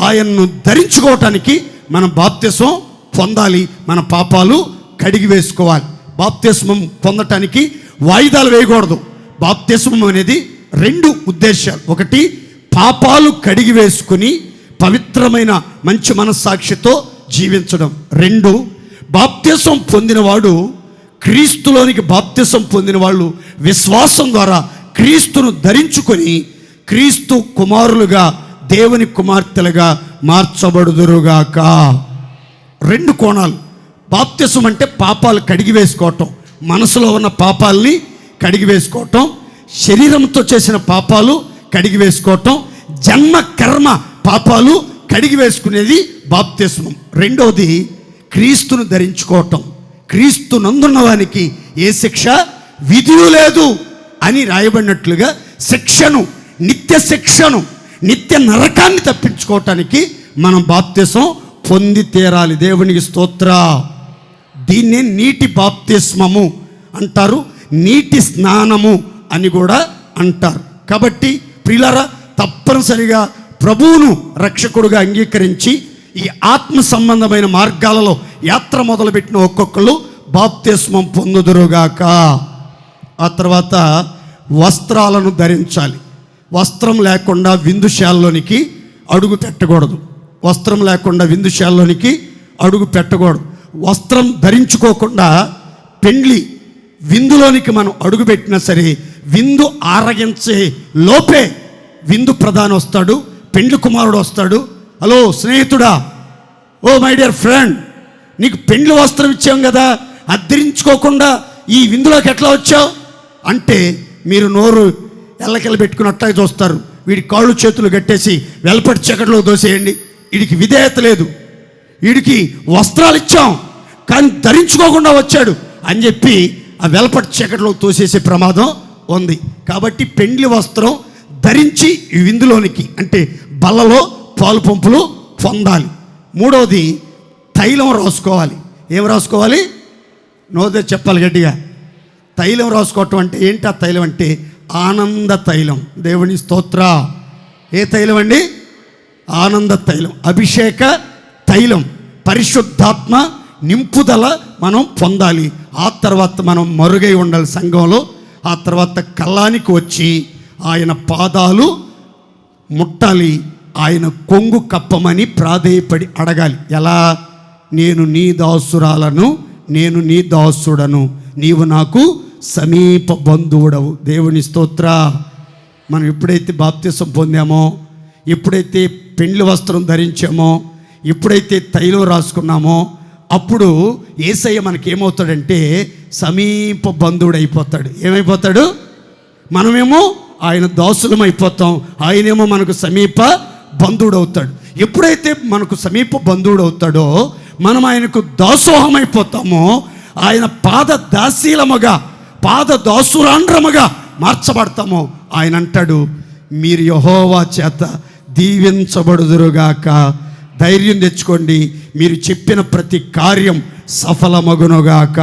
ఆయన్ను ధరించుకోవటానికి మనం బాప్తిసం పొందాలి, మన పాపాలు కడిగి వేసుకోవాలి. బాప్తిస్మం పొందటానికి వాయిదాలు వేయకూడదు. బాప్తిస్మం అనేది 2 ఉద్దేశాలు. ఒకటి, పాపాలు కడిగి వేసుకుని పవిత్రమైన మంచి మనస్సాక్షితో జీవించడం. 2, బాప్తిసం పొందినవాడు, క్రీస్తులోనికి బాప్తిసం పొందిన వాళ్ళు విశ్వాసం ద్వారా క్రీస్తును ధరించుకొని క్రీస్తు కుమారులుగా, దేవుని కుమార్తెలుగా మార్చబడుదురుగాక. 2 కోణాలు. బాప్తిసం అంటే పాపాలు కడిగి వేసుకోవటం, మనసులో ఉన్న పాపాలని కడిగి వేసుకోవటం, శరీరంతో చేసిన పాపాలు కడిగి వేసుకోవటం, జన్మ కర్మ పాపాలు కడిగి వేసుకునేది బాప్తిస్మం. 2వది క్రీస్తును ధరించుకోవటం. క్రీస్తు నందున్న వానికి ఏ శిక్ష విధియు లేదు అని రాయబడినట్లుగా నిత్య శిక్షను, నిత్య నరకాన్ని తప్పించుకోవటానికి మనం బాప్తిసం పొంది తీరాలి. దేవునికి స్తోత్ర. దీన్నే నీటి బాప్తిస్మము అంటారు, నీటి స్నానము అని కూడా అంటారు. కాబట్టి ప్రియులారా, తప్పనిసరిగా ప్రభువును రక్షకుడుగా అంగీకరించి ఈ ఆత్మ సంబంధమైన మార్గాలలో యాత్ర మొదలుపెట్టిన ఒక్కొక్కరు బాప్తిస్మం పొందుదురుగాక. ఆ తర్వాత వస్త్రాలను ధరించాలి. వస్త్రం లేకుండా విందుశాలలోనికి అడుగు పెట్టకూడదు. అడుగు పెట్టకూడదు. వస్త్రం ధరించుకోకుండా పెండ్లి విందులోనికి మనం అడుగు పెట్టినా సరే, విందు ఆరగించే లోపే విందు ప్రధాని వస్తాడు, పెండ్లి కుమారుడు వస్తాడు. హలో స్నేహితుడా, ఓ మై డియర్ ఫ్రెండ్, నీకు పెండ్లి వస్త్రం ఇచ్చాం కదా, అద్దరించుకోకుండా ఈ విందులోకి ఎట్లా వచ్చావు అంటే మీరు నోరు ఎల్లకెళ్ళ పెట్టుకున్నట్లే చూస్తారు. వీడి కాళ్ళు చేతులు కట్టేసి వెలపటి చీకట్లో దోసేయండి. వీడికి విధేయత లేదు, వీడికి వస్త్రాలు ఇచ్చాం కానీ ధరించుకోకుండా వచ్చాడు అని చెప్పి ఆ వెలపటి చీకట్లో తోసేసే ప్రమాదం ఉంది. కాబట్టి పెండ్లి వస్త్రం ధరించి ఈ విందులోనికి అంటే బల్లలో పాలు పంపులు పొందాలి. మూడవది తైలం రాసుకోవాలి. ఏం రాసుకోవాలి? నోదే చెప్పాలి గట్టిగా. తైలం రాసుకోవటం అంటే ఏంటి? ఆ తైలం అంటే ఆనంద తైలం. దేవుని స్తోత్ర. ఏ తైలం అండి? ఆనంద తైలం, అభిషేక తైలం, పరిశుద్ధాత్మ నింపుదల మనం పొందాలి. ఆ తర్వాత మనం మరుగై ఉండాలి సంఘంలో. ఆ తర్వాత కల్లానికి వచ్చి ఆయన పాదాలు ముట్టాలి, ఆయన కొంగు కప్పమని ప్రాధేయపడి అడగాలి. ఎలా? నేను నీ దాసురాలను, నేను నీ దాసుడను, నీవు నాకు సమీప బంధువుడవు. దేవుని స్తోత్ర. మనం ఎప్పుడైతే బాప్తిసం పొందామో, ఎప్పుడైతే పెండ్లి వస్త్రం ధరించామో, ఎప్పుడైతే తైలం రాసుకున్నామో, అప్పుడు యేసయ్య మనకేమవుతాడంటే సమీప బంధువుడు అయిపోతాడు. ఏమైపోతాడు? మనమేమో ఆయన దాసులం అయిపోతాం, ఆయనేమో మనకు సమీప బంధువుడు అవుతాడు. ఎప్పుడైతే మనకు సమీప బంధువుడు అవుతాడో మనం ఆయనకు దాసోహం అయిపోతామో, ఆయన పాద దాసీలముగా, పాద దాసురాండ్రముగా మార్చబడతామో. ఆయన అంటాడు, మీరు యెహోవా చేత దీవించబడుదురుగాక, ధైర్యం తెచ్చుకోండి, మీరు చెప్పిన ప్రతి కార్యం సఫలమగునుగాక.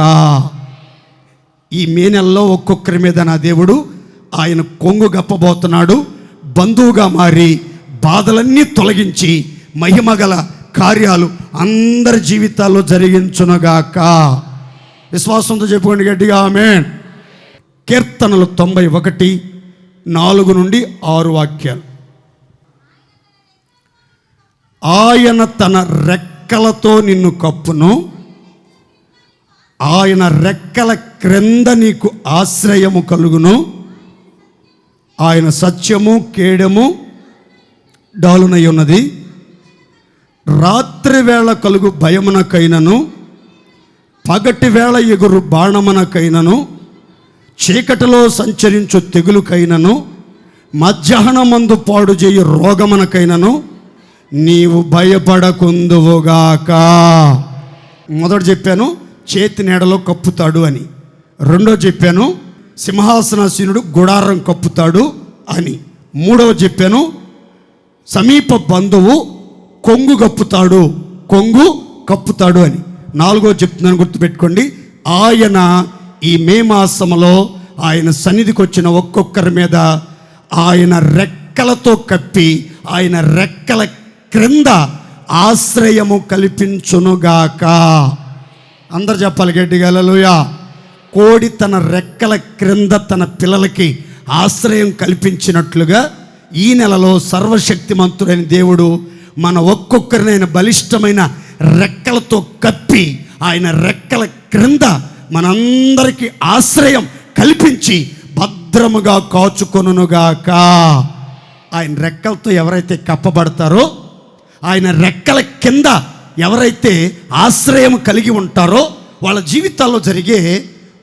ఈ మే నెలలో ఒక్కొక్కరి మీద నా దేవుడు ఆయన కొంగు గప్పబోతున్నాడు. బంధువుగా మారి బాధలన్నీ తొలగించి మహిమగల కార్యాలు అందరి జీవితాల్లో జరిగించునుగాక. విశ్వాసంతో చెప్పుకోండి గట్టిగా ఆమేన్. కీర్తనలు 91:4-6 వాక్యాలు. ఆయన తన రెక్కలతో నిన్ను కప్పును, ఆయన రెక్కల క్రింద నీకు ఆశ్రయము కలుగును, ఆయన సత్యము కేడము డాలునై ఉన్నది. రాత్రి వేళ కలుగు భయమునకైనను, పగటి వేళ ఎగురు బాణమునకైనను, చీకటిలో సంచరించు తెగులుకైనను, మధ్యాహ్నమందు పాడు చేయు రోగమునకైనను నీవు భయపడకుందువుగాక. మొదట చెప్పాను చేతి నీడలో కప్పుతాడు అని. రెండో చెప్పాను సింహాసనాసీనుడు గుడారం కప్పుతాడు అని. మూడవ చెప్పాను సమీప బంధువు కొంగు కప్పుతాడు అని. నాలుగో చెప్తున్నాను, గుర్తుపెట్టుకోండి. ఆయన ఈ మే మాసంలో ఆయన సన్నిధికి వచ్చిన ఒక్కొక్కరి మీద ఆయన రెక్కలతో కప్పి ఆయన రెక్కల క్రింద ఆశ్రయము కల్పించునుగాక. అందరు చెప్పాలి గట్టిగా హల్లెలూయా. కోడి తన రెక్కల క్రింద తన పిల్లలకి ఆశ్రయం కల్పించినట్లుగా ఈ నెలలో సర్వశక్తిమంతుడైన దేవుడు మన ఒక్కొక్కరినైనా బలిష్టమైన రెక్కలతో కప్పి ఆయన రెక్కల క్రింద మనందరికీ ఆశ్రయం కల్పించి భద్రముగా కాచుకొనుగాక. ఆయన రెక్కలతో ఎవరైతే కప్పబడతారో, ఆయన రెక్కల కింద ఎవరైతే ఆశ్రయం కలిగి ఉంటారో వాళ్ళ జీవితాల్లో జరిగే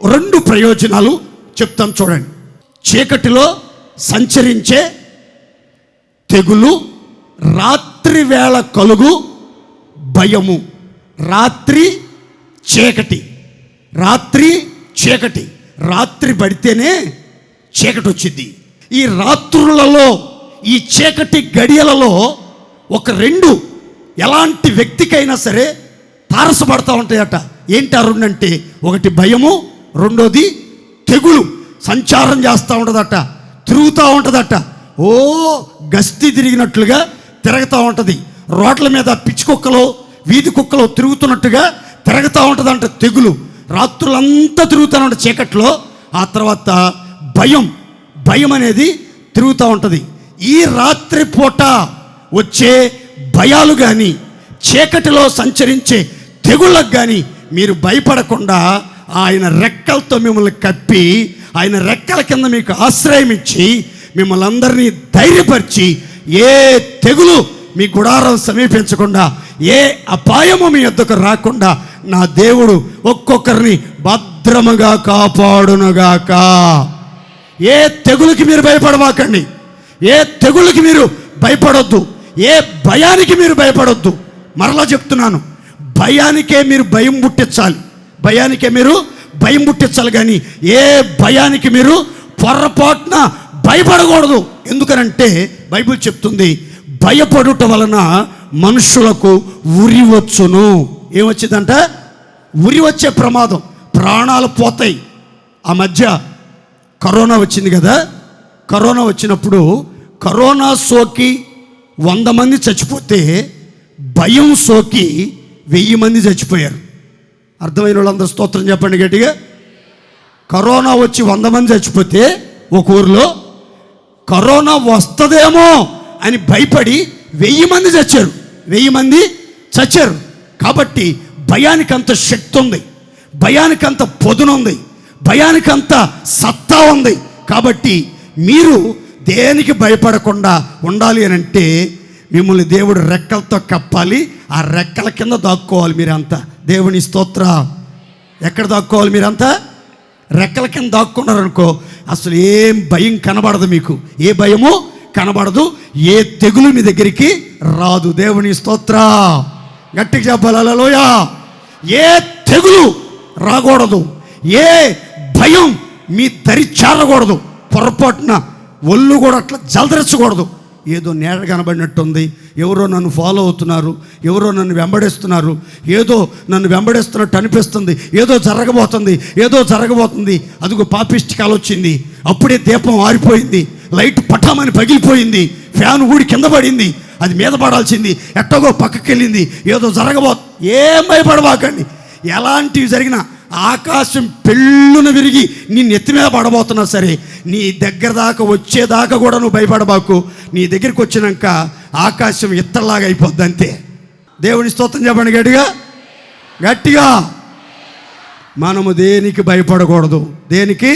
2 ప్రయోజనాలు చెప్తాను చూడండి. చీకటిలో సంచరించే తెగులు, రాత్రి వేళ కలుగు భయము. రాత్రి చీకటి, రాత్రి పడితేనే చీకటి వచ్చింది. ఈ రాత్రులలో, ఈ చీకటి గడియలలో ఒక 2 ఎలాంటి వ్యక్తికైనా సరే తారసపడతా ఉంటాయట. ఏంటి ఆ 2 అంటే? ఒకటి భయము, రెండోది తెగులు. సంచారం చేస్తూ ఉంటుందట, తిరుగుతూ ఉంటుందట. ఓ గస్తీ తిరిగినట్లుగా తిరుగుతూ ఉంటుంది. రోడ్ల మీద పిచ్చి కుక్కలు, వీధి కుక్కలు తిరుగుతున్నట్టుగా తిరుగుతూ ఉంటుందంట తెగులు. రాత్రులంతా తిరుగుతూ ఉంటుంది చీకట్లో. ఆ తర్వాత భయం అనేది తిరుగుతూ ఉంటుంది. ఈ రాత్రి పూట వచ్చే భయాలు కానీ, చీకటిలో సంచరించే తెగుళ్ళకు కానీ మీరు భయపడకుండా ఆయన రెక్కలతో మిమ్మల్ని కప్పి ఆయన రెక్కల కింద మీకు ఆశ్రయం ఇచ్చి మిమ్మల్ని అందరినీ ధైర్యపరిచి ఏ తెగులు మీ గుడారం సమీపించకుండా, ఏ అపాయము మీ యొద్దకు రాకుండా నా దేవుడు ఒక్కొక్కరిని భద్రముగా కాపాడునుగాక. ఏ తెగులుకి మీరు భయపడవాకండి, ఏ తెగులుకి మీరు భయపడొద్దు, ఏ భయానికి మీరు భయపడొద్దు. మరలా చెప్తున్నాను, భయానికే మీరు భయం పుట్టించాలి, భయానికే మీరు భయం పుట్టించాలి, కానీ ఏ భయానికి మీరు పొరపాటున భయపడకూడదు. ఎందుకనంటే బైబిల్ చెప్తుంది, భయపడుట వలన మనుషులకు ఉరి వచ్చును. ఏమొచ్చిందంట? ఉరి వచ్చే ప్రమాదం, ప్రాణాలు పోతాయి. ఆ మధ్య కరోనా వచ్చింది కదా, కరోనా వచ్చినప్పుడు కరోనా సోకి 100 మంది చచ్చిపోతే భయం సోకి 1000 మంది చచ్చిపోయారు. అర్థమైన వాళ్ళందరూ స్తోత్రం చెప్పండి గట్టిగా. కరోనా వచ్చి 100 మంది చచ్చిపోతే ఒక ఊరిలో కరోనా వస్తుందేమో అని భయపడి 1000 మంది చచ్చారు, 1000 మంది చచ్చారు. కాబట్టి భయానికి అంత శక్తి ఉంది, భయానికి అంత పొదునుంది, భయానికి అంత సత్తా ఉంది. కాబట్టి మీరు దేనికి భయపడకుండా ఉండాలి అని అంటే మిమ్మల్ని దేవుడు రెక్కలతో కప్పాలి, ఆ రెక్కల కింద దాక్కోవాలి మీరంతా. దేవుని స్తోత్ర. ఎక్కడ దాక్కోవాలి మీరంతా? రెక్కల కింద దాక్కున్నారనుకో అసలు ఏం భయం కనబడదు, మీకు ఏ భయము కనబడదు, ఏ తెగులు మీ దగ్గరికి రాదు. దేవుని స్తోత్ర. గట్టిగా చెప్పాలి హల్లెలూయా. ఏ తెగులు రాకూడదు, ఏ భయం మీ దరి చేరకూడదు, పొరపాటున ఒళ్ళు కూడా అట్లా జలదరచకూడదు. ఏదో నీడ కనబడినట్టుంది, ఎవరో నన్ను ఫాలో అవుతున్నారు, ఎవరో నన్ను వెంబడిస్తున్నారు, ఏదో నన్ను వెంబడిస్తున్నట్టు అనిపిస్తుంది, ఏదో జరగబోతుంది. అదిగో పాపిష్టి కాలు వచ్చింది, అప్పుడే దీపం ఆరిపోయింది, లైట్ పటామని పగిలిపోయింది, ఫ్యాన్ ఊడి కింద పడింది, అది మీద పడాల్సింది ఎట్టగో పక్కకి వెళ్ళింది, ఏదో ఏం భయపడబాకండి. ఎలాంటివి జరిగినా ఆకాశం పెళ్ళున విరిగి నీ నెత్తి మీద పడబోతున్నా సరే, నీ దగ్గర దాకా వచ్చేదాకా కూడా నువ్వు భయపడబాకు. నీ దగ్గరికి వచ్చినాక ఆకాశం ఇత్తలాగా అయిపోద్ది అంతే. దేవుని స్తోత్రం చెప్పండి గట్టిగా. మనము దేనికి భయపడకూడదు, దేనికి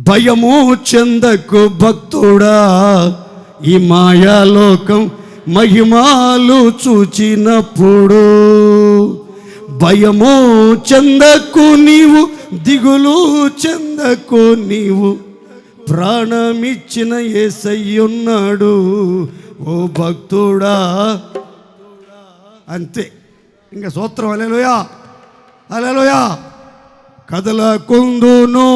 భయము చెందకు భక్తుడా, ఈ మాయాలోకం మహిమాలు చూచినప్పుడు. భయము చెందకు నీవు, దిగులు చెందకు నీవు, ప్రాణమిచ్చిన యేసయ్యున్నాడు ఓ భక్తుడా. అంతే, ఇంకా స్తోత్రం. హల్లెలూయా హల్లెలూయా. కదలకుందును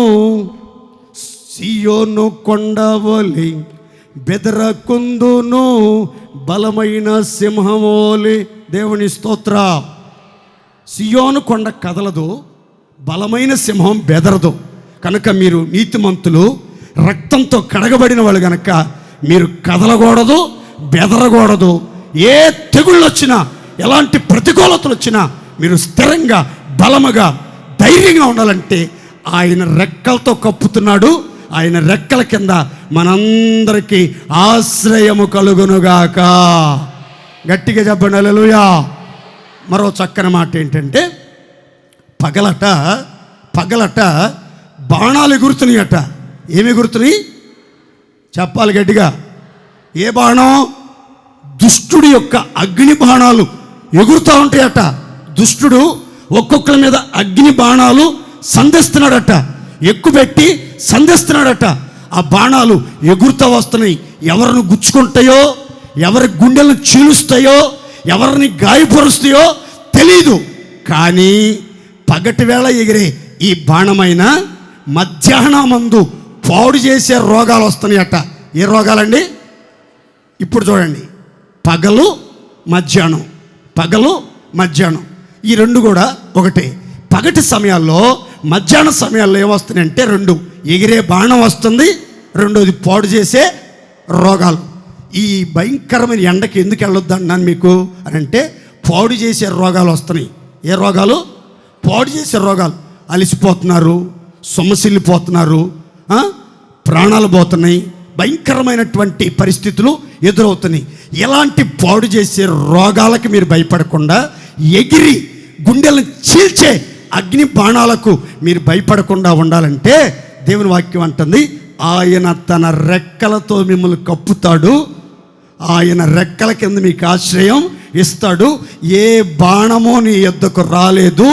సియోను కొండవోలి, బెదరకుందును బలమైన సింహమోలి. దేవుని స్తోత్ర. సియోను కొండ కదలదు, బలమైన సింహం బెదరదు. కనుక మీరు నీతిమంతులు, రక్తంతో కడగబడిన వాళ్ళు కనుక మీరు కదలకూడదు, బెదరకూడదు. ఏ తెగుళ్ళు వచ్చినా, ఎలాంటి ప్రతికూలతలు వచ్చినా మీరు స్థిరంగా, బలముగా, ధైర్యంగా ఉండాలంటే ఆయన రెక్కలతో కప్పుతున్నాడు. ఆయన రెక్కల కింద మనందరికీ ఆశ్రయము కలుగునుగాక. గట్టిగా చెప్పండి హల్లెలూయా. మరో చక్కని మాట ఏంటంటే, పగలట బాణాలు ఎగురుతున్నాయట. ఏమి ఎగురుతున్నాయి చెప్పాలి గట్టిగా. ఏ బాణం? దుష్టుడి యొక్క అగ్ని బాణాలు ఎగురుతూ ఉంటాయట. దుష్టుడు ఒక్కొక్కరి మీద అగ్ని బాణాలు సంధిస్తున్నాడట, ఎక్కుపెట్టి సంధిస్తున్నాడట. ఆ బాణాలు ఎగురుతూ వస్తున్నాయి. ఎవరిని గుచ్చుకుంటాయో, ఎవరి గుండెలను చీలుస్తాయో, ఎవరిని గాయపరుస్తాయో తెలీదు. కానీ పగటి వేళ ఎగిరే ఈ బాణమైన మధ్యాహ్నమందు పాడు చేసే రోగాలు వస్తున్నాయట. ఏ రోగాలండి? ఇప్పుడు చూడండి, పగలు మధ్యాహ్నం ఈ రెండు కూడా ఒకటే. పగటి సమయాల్లో, మధ్యాహ్న సమయాల్లో ఏమొస్తున్నాయంటే రెండు, ఎగిరే బాణం వస్తుంది, రెండోది పాడు చేసే రోగాలు. ఈ భయంకరమైన ఎండకి ఎందుకు వెళ్ళొద్దు అన్నాను మీకు అని అంటే, పాడు చేసే రోగాలు వస్తున్నాయి. ఏ రోగాలు? పాడు చేసే రోగాలు. అలసిపోతున్నారు, సొమ్మసిల్లిపోతున్నారు, ప్రాణాలు పోతున్నాయి, భయంకరమైనటువంటి పరిస్థితులు ఎదురవుతున్నాయి. ఎలాంటి పాడు చేసే రోగాలకు మీరు భయపడకుండా, ఎగిరి గుండెలను చీల్చే అగ్ని బాణాలకు మీరు భయపడకుండా ఉండాలంటే దేవుని వాక్యం అంటుంది, ఆయన తన రెక్కలతో మిమ్మల్ని కప్పుతాడు. ఆయన రెక్కల కింద మీకు ఆశ్రయం ఇస్తాడు. ఏ బాణమో నీ యొద్దకు రాలేదు,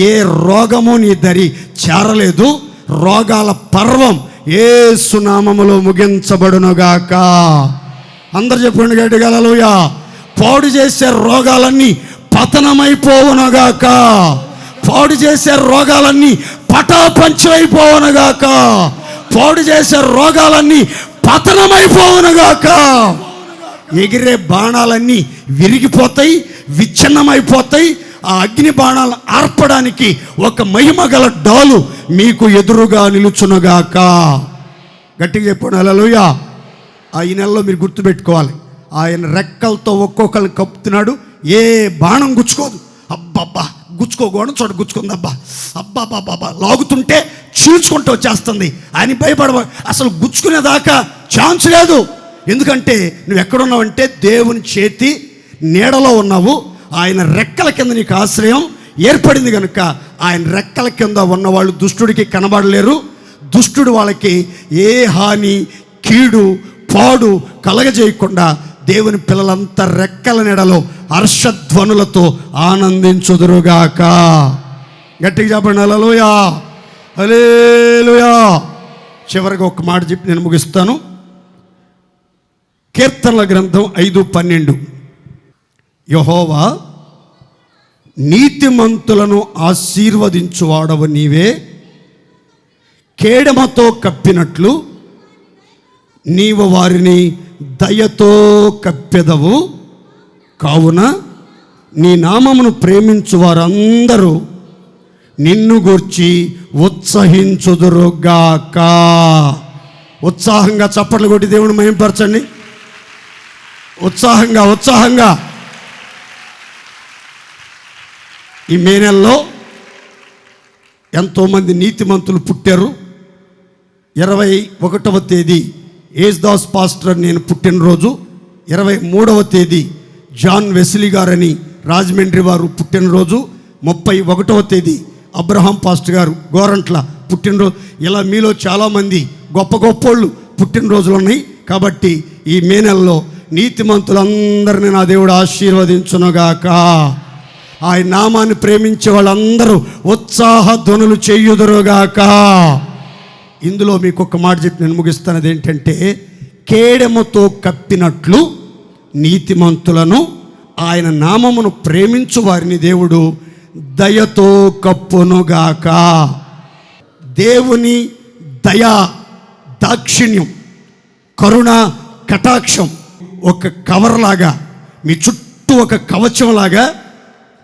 ఏ రోగమో నీ దరి చేరలేదు. రోగాల పర్వం యేసు నామములో ముగించబడునుగాక. అందరు చెప్పండి గట్టిగా హల్లెలూయా. పాడు చేసే రోగాలన్నీ పతనమైపోవునుగాక. పాడు చేసే రోగాలన్నీ పటాపంచమైపోవునుగాక. పాడు చేసే రోగాలన్నీ పతనమైపోవునుగాక. ఎగిరే బాణాలన్నీ విరిగిపోతాయి, విచ్ఛిన్నమైపోతాయి. ఆ అగ్ని బాణాలను ఆర్పడానికి ఒక మహిమ గల డాలు మీకు ఎదురుగా నిలుచునుగాక. గట్టిగా చెప్పండి హల్లెలూయా. ఈ నెలలో మీరు గుర్తుపెట్టుకోవాలి, ఆయన రెక్కలతో ఒక్కొక్కరిని కప్పుతున్నాడు. ఏ బాణం గుచ్చుకోదు. అబ్బబ్బా గుచ్చుకోకూడదు, చోట గుచ్చుకుంది. అబ్బాబ్బా లాగుతుంటే చీల్చుకుంటూ వచ్చేస్తుంది అని భయపడ. అసలు గుచ్చుకునేదాకా ఛాన్స్ లేదు. ఎందుకంటే నువ్వు ఎక్కడున్నావంటే దేవుని చేతి నీడలో ఉన్నావు. ఆయన రెక్కల కింద నీకు ఆశ్రయం ఏర్పడింది కనుక ఆయన రెక్కల కింద ఉన్నవాళ్ళు దుష్టుడికి కనబడలేరు. దుష్టుడు వాళ్ళకి ఏ హాని, కీడు, పాడు కలగజేయకుండా దేవుని పిల్లలంతా రెక్కల నీడలో హర్షధ్వనులతో ఆనందించుదురుగాక. గట్టిగా చెప్పండి హల్లెలూయా, హల్లెలూయా. చివరిగా ఒక మాట చెప్పి నేను ముగిస్తాను. కీర్తనల గ్రంథం 5:12. యెహోవా నీతిమంతులను ఆశీర్వదించువాడవు నీవే, కేడమతో కప్పినట్లు నీవు వారిని దయతో కప్పెదవు. కావున నీ నామమును ప్రేమించు వారందరూ నిన్ను గూర్చి ఉత్సహించుదురుగాక. ఉత్సాహంగా చప్పట్లు కొట్టి దేవుని మహిమపరచండి. ఉత్సాహంగా. ఈ మే నెలలో ఎంతోమంది నీతిమంతులు పుట్టారు. 21వ తేదీ యేసుదాస్ పాస్టర్ నేను పుట్టినరోజు. 23వ తేదీ జాన్ వెస్లీ గారని రాజమండ్రి వారు పుట్టినరోజు. 31వ తేదీ అబ్రహాం పాస్టర్ గారు గోరంట్ల పుట్టినరోజు. ఇలా మీలో చాలామంది గొప్ప గొప్పోళ్ళు పుట్టినరోజులు ఉన్నాయి. కాబట్టి ఈ మే నెలలో నీతిమంతులందరినీ నా దేవుడు ఆశీర్వదించునుగాక. ఆయన నామాన్ని ప్రేమించే వాళ్ళందరూ ఉత్సాహ ధ్వనులు చేయుదురుగాక. ఇందులో మీకు ఒక మాట చెప్పి నేను ముగిస్తాను. అదేంటంటే, కేడెముతో కప్పినట్లు నీతిమంతులను ఆయన నామమును ప్రేమించు వారిని దేవుడు దయతో కప్పునుగాక. దేవుని దయా, దాక్షిణ్యం, కరుణ, కటాక్షం ఒక కవర్లాగా మీ చుట్టూ ఒక కవచంలాగా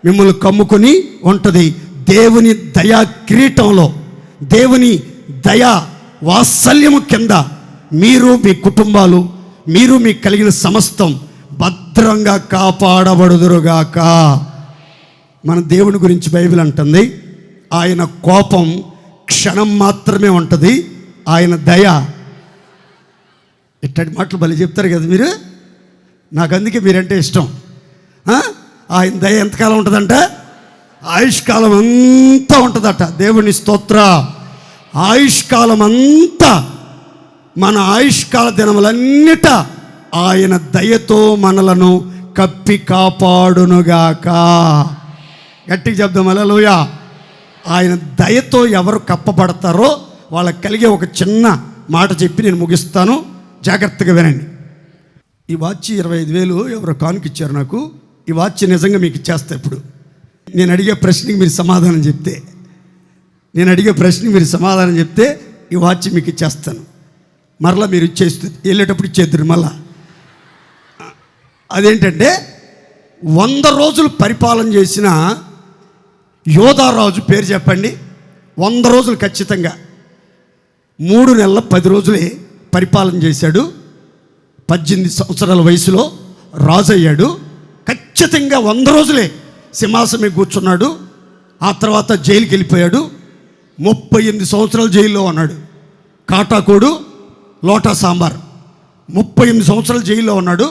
మిమ్మల్ని కమ్ముకొని ఉంటుంది. దేవుని దయా కిరీటంలో, దేవుని దయా వాత్సల్యము కింద మీరు, మీ కుటుంబాలు, మీరు మీకు కలిగిన సమస్తం భద్రంగా కాపాడబడుదురుగాక. మన దేవుని గురించి బైబిల్ అంటుంది, ఆయన కోపం క్షణం మాత్రమే ఉంటుంది, ఆయన దయ. ఇట్లాంటి మాటలు భలే చెప్తారు కదా మీరు. నాకు అందుకే మీరంటే ఇష్టం. ఆయన దయ ఎంతకాలం ఉంటుందంట? ఆయుష్కాలం అంతా ఉంటుందట. దేవుని స్తోత్ర. ఆయుష్కాలం అంతా, మన ఆయుష్కాల దినములన్నిట ఆయన దయతో మనలను కప్పి కాపాడునుగాక. గట్టిగా చెప్దాం హల్లెలూయా. ఆయన దయతో ఎవరు కప్పబడతారో వాళ్ళకి కలిగే ఒక చిన్న మాట చెప్పి నేను ముగిస్తాను. జాగ్రత్తగా వినండి. ఈ వాచ్ 25,000 ఎవరో కానుకిచ్చారు నాకు. ఈ వాచ్ నిజంగా మీకు ఇచ్చేస్తా. ఇప్పుడు నేను అడిగే ప్రశ్నకి మీరు సమాధానం చెప్తే ఈ వాచ్ మీకు ఇచ్చేస్తాను. మరలా మీరు వెళ్ళేటప్పుడు ఇచ్చేద్దరు. మళ్ళా అదేంటంటే, 100 రోజులు పరిపాలన చేసిన యోధారాజు పేరు చెప్పండి. 100 రోజులు ఖచ్చితంగా. 3 నెలల 10 రోజులే పరిపాలన చేశాడు. 18 సంవత్సరాల వయసులో రాజు అయ్యాడు. ఖచ్చితంగా 100 రోజులే సింహాసనం మీద కూర్చున్నాడు. ఆ తర్వాత జైలుకి వెళ్ళిపోయాడు. 38 సంవత్సరాలు జైల్లో ఉన్నాడు. కాటాకోడు, లోటా సాంబార్. 38 సంవత్సరాలు జైల్లో ఉన్నాడు.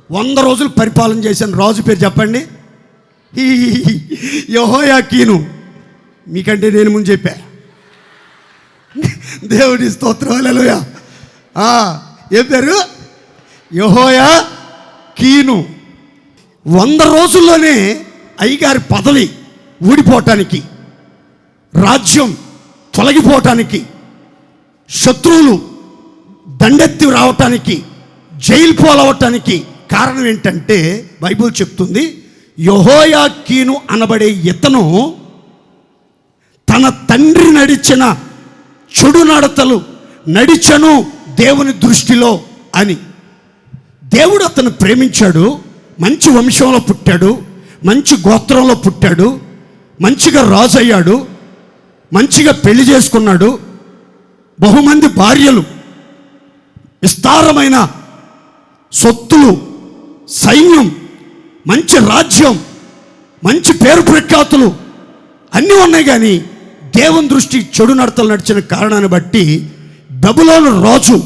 100 రోజులు పరిపాలన చేశాను. రాజు పేరు చెప్పండి. యెహోయాకీను. మీకంటే నేను ముందు చెప్పా. దేవుడి స్తోత్రం హల్లెలూయా. ఏం పేరు? యెహోయాకీను. 100 రోజుల్లోనే అయ్యగారి పదవి ఊడిపోవటానికి, రాజ్యం తొలగిపోవటానికి, శత్రువులు దండెత్తి రావటానికి, జైలు పోలవటానికి కారణం ఏంటంటే బైబిల్ చెప్తుంది, యెహోయాకీను అనబడే ఇతను తన తండ్రి నడిచిన చెడు నడతలు నడిచను దేవుని దృష్టిలో అని. దేవుడు అతను ప్రేమించాడు, మంచి వంశంలో పుట్టాడు, మంచి గోత్రంలో పుట్టాడు, మంచిగా రాజు అయ్యాడు, మంచిగా పెళ్లి చేసుకున్నాడు, బహుమంది భార్యలు, విస్తారమైన సొత్తులు, సైన్యం, మంచి రాజ్యం, మంచి పేరు ప్రఖ్యాతులు అన్నీ ఉన్నాయి. కానీ దేవుని దృష్టి చెడు నడతలు నడిచిన కారణాన్ని బట్టి బబులోను రాజు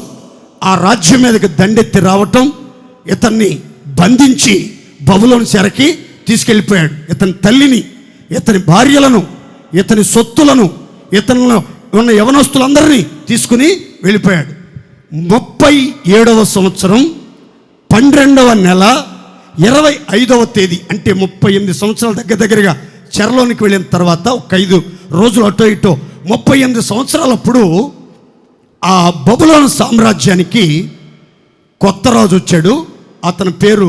ఆ రాజ్యం మీదకి దండెత్తి రావటం, ఇతన్ని బంధించి బబులోను చెరకి తీసుకెళ్ళిపోయాడు. ఇతని తల్లిని, ఇతని భార్యలను, ఇతని సొత్తులను, ఇతనిలో ఉన్న యవనస్తులందరినీ తీసుకుని వెళ్ళిపోయాడు. 37వ సంవత్సరం 12వ నెల 25వ తేదీ, అంటే 38 సంవత్సరాల దగ్గరగా చెరలోనికి వెళ్ళిన తర్వాత ఒక 5 రోజులు అటో ఇటో 38 సంవత్సరాలప్పుడు ఆ బబులోను సామ్రాజ్యానికి కొత్త రాజు వచ్చాడు. అతని పేరు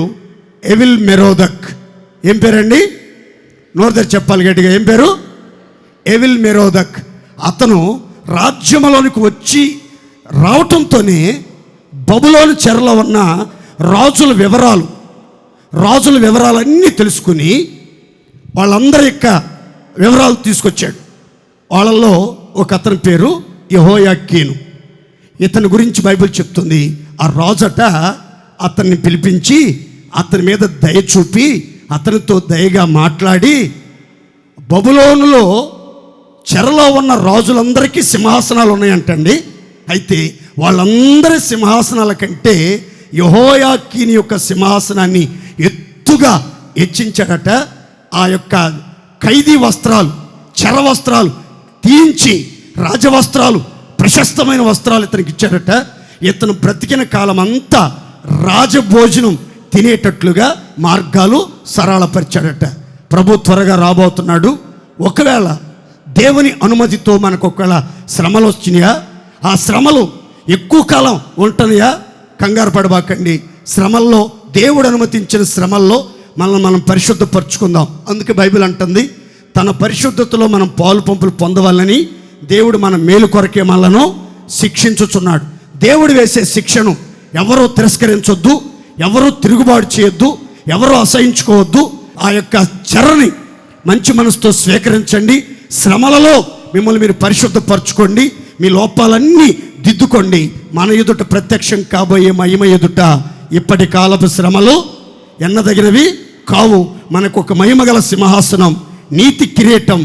ఎవిల్ మెరోదక్. ఏం పేరండి? నోరు చెప్పాలి గట్టిగా. ఏం పేరు? ఎవిల్ మెరోదక్. అతను రాజ్యంలోనికి వచ్చి రావటంతోనే బబులోను చెరలో ఉన్న రాజుల వివరాలన్నీ తెలుసుకుని వాళ్ళందరి యొక్క వివరాలు తీసుకొచ్చాడు. వాళ్ళల్లో ఒక అతని పేరు యెహోయాకీను. ఇతని గురించి బైబిల్ చెప్తుంది, ఆ రాజట అతన్ని పిలిపించి అతని మీద దయ చూపి అతనితో దయగా మాట్లాడి, బబులోనులో చెరలో ఉన్న రాజులందరికీ సింహాసనాలు ఉన్నాయంటండి. అయితే వాళ్ళందరి సింహాసనాల కంటే యెహోయాకీను యొక్క సింహాసనాన్ని ఎత్తుగా హెచ్చించాడట. ఆ యొక్క ఖైదీ వస్త్రాలు, చెర వస్త్రాలు తీయించి రాజవస్త్రాలు, ప్రశస్తమైన వస్త్రాలు ఇతనికి ఇచ్చాడట. ఇతను బ్రతికిన కాలం అంతా రాజభోజనం తినేటట్లుగా మార్గాలు సరళపరిచాడట. ప్రభు త్వరగా రాబోతున్నాడు. ఒకవేళ దేవుని అనుమతితో మనకు ఒకవేళ శ్రమలు వచ్చినాయా, ఆ శ్రమలు ఎక్కువ కాలం ఉంటున్నాయా, కంగారు పడబాకండి. శ్రమల్లో, దేవుడు అనుమతించిన శ్రమల్లో మనం పరిశుద్ధపరచుకుందాం. అందుకే బైబిల్ అంటుంది, తన పరిశుద్ధతలో మనం పాలు పంపులు పొందవాలని దేవుడు మన మేలు కొరకే మనలను శిక్షించుచున్నాడు. దేవుడు వేసే శిక్షను ఎవరూ తిరస్కరించొద్దు, ఎవరూ తిరుగుబాటు చేయొద్దు, ఎవరూ అసహించుకోవద్దు. ఆ యొక్క చెరని మంచి మనసుతో స్వీకరించండి. శ్రమలలో మిమ్మల్ని మీరు పరిశుద్ధపరచుకోండి, మీ లోపాలన్నీ దిద్దుకోండి. మన ఎదుట ప్రత్యక్షం కాబోయే మహిమ ఎదుట ఇప్పటి కాలపు శ్రమలు ఎన్నదగినవి కావు. మనకు ఒక మహిమగల సింహాసనం, నీతి కిరీటం,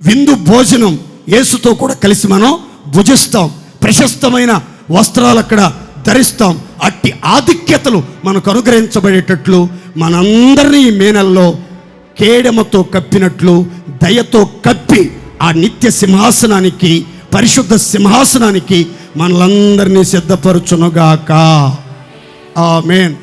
విందు భోజనం యేసుతో కూడా కలిసి మనం భుజిస్తాం. ప్రశస్తమైన వస్త్రాలు అక్కడ ధరిస్తాం. అట్టి ఆధిక్యతలు మనకు అనుగ్రహించబడేటట్లు మనందరినీ ఈ మే నెలలో కేడెమతో కప్పినట్లు దయతో కప్పి ఆ నిత్య సింహాసనానికి, పరిశుద్ధ సింహాసనానికి మనలందరినీ సిద్ధపరచునుగాక. ఆమేన్.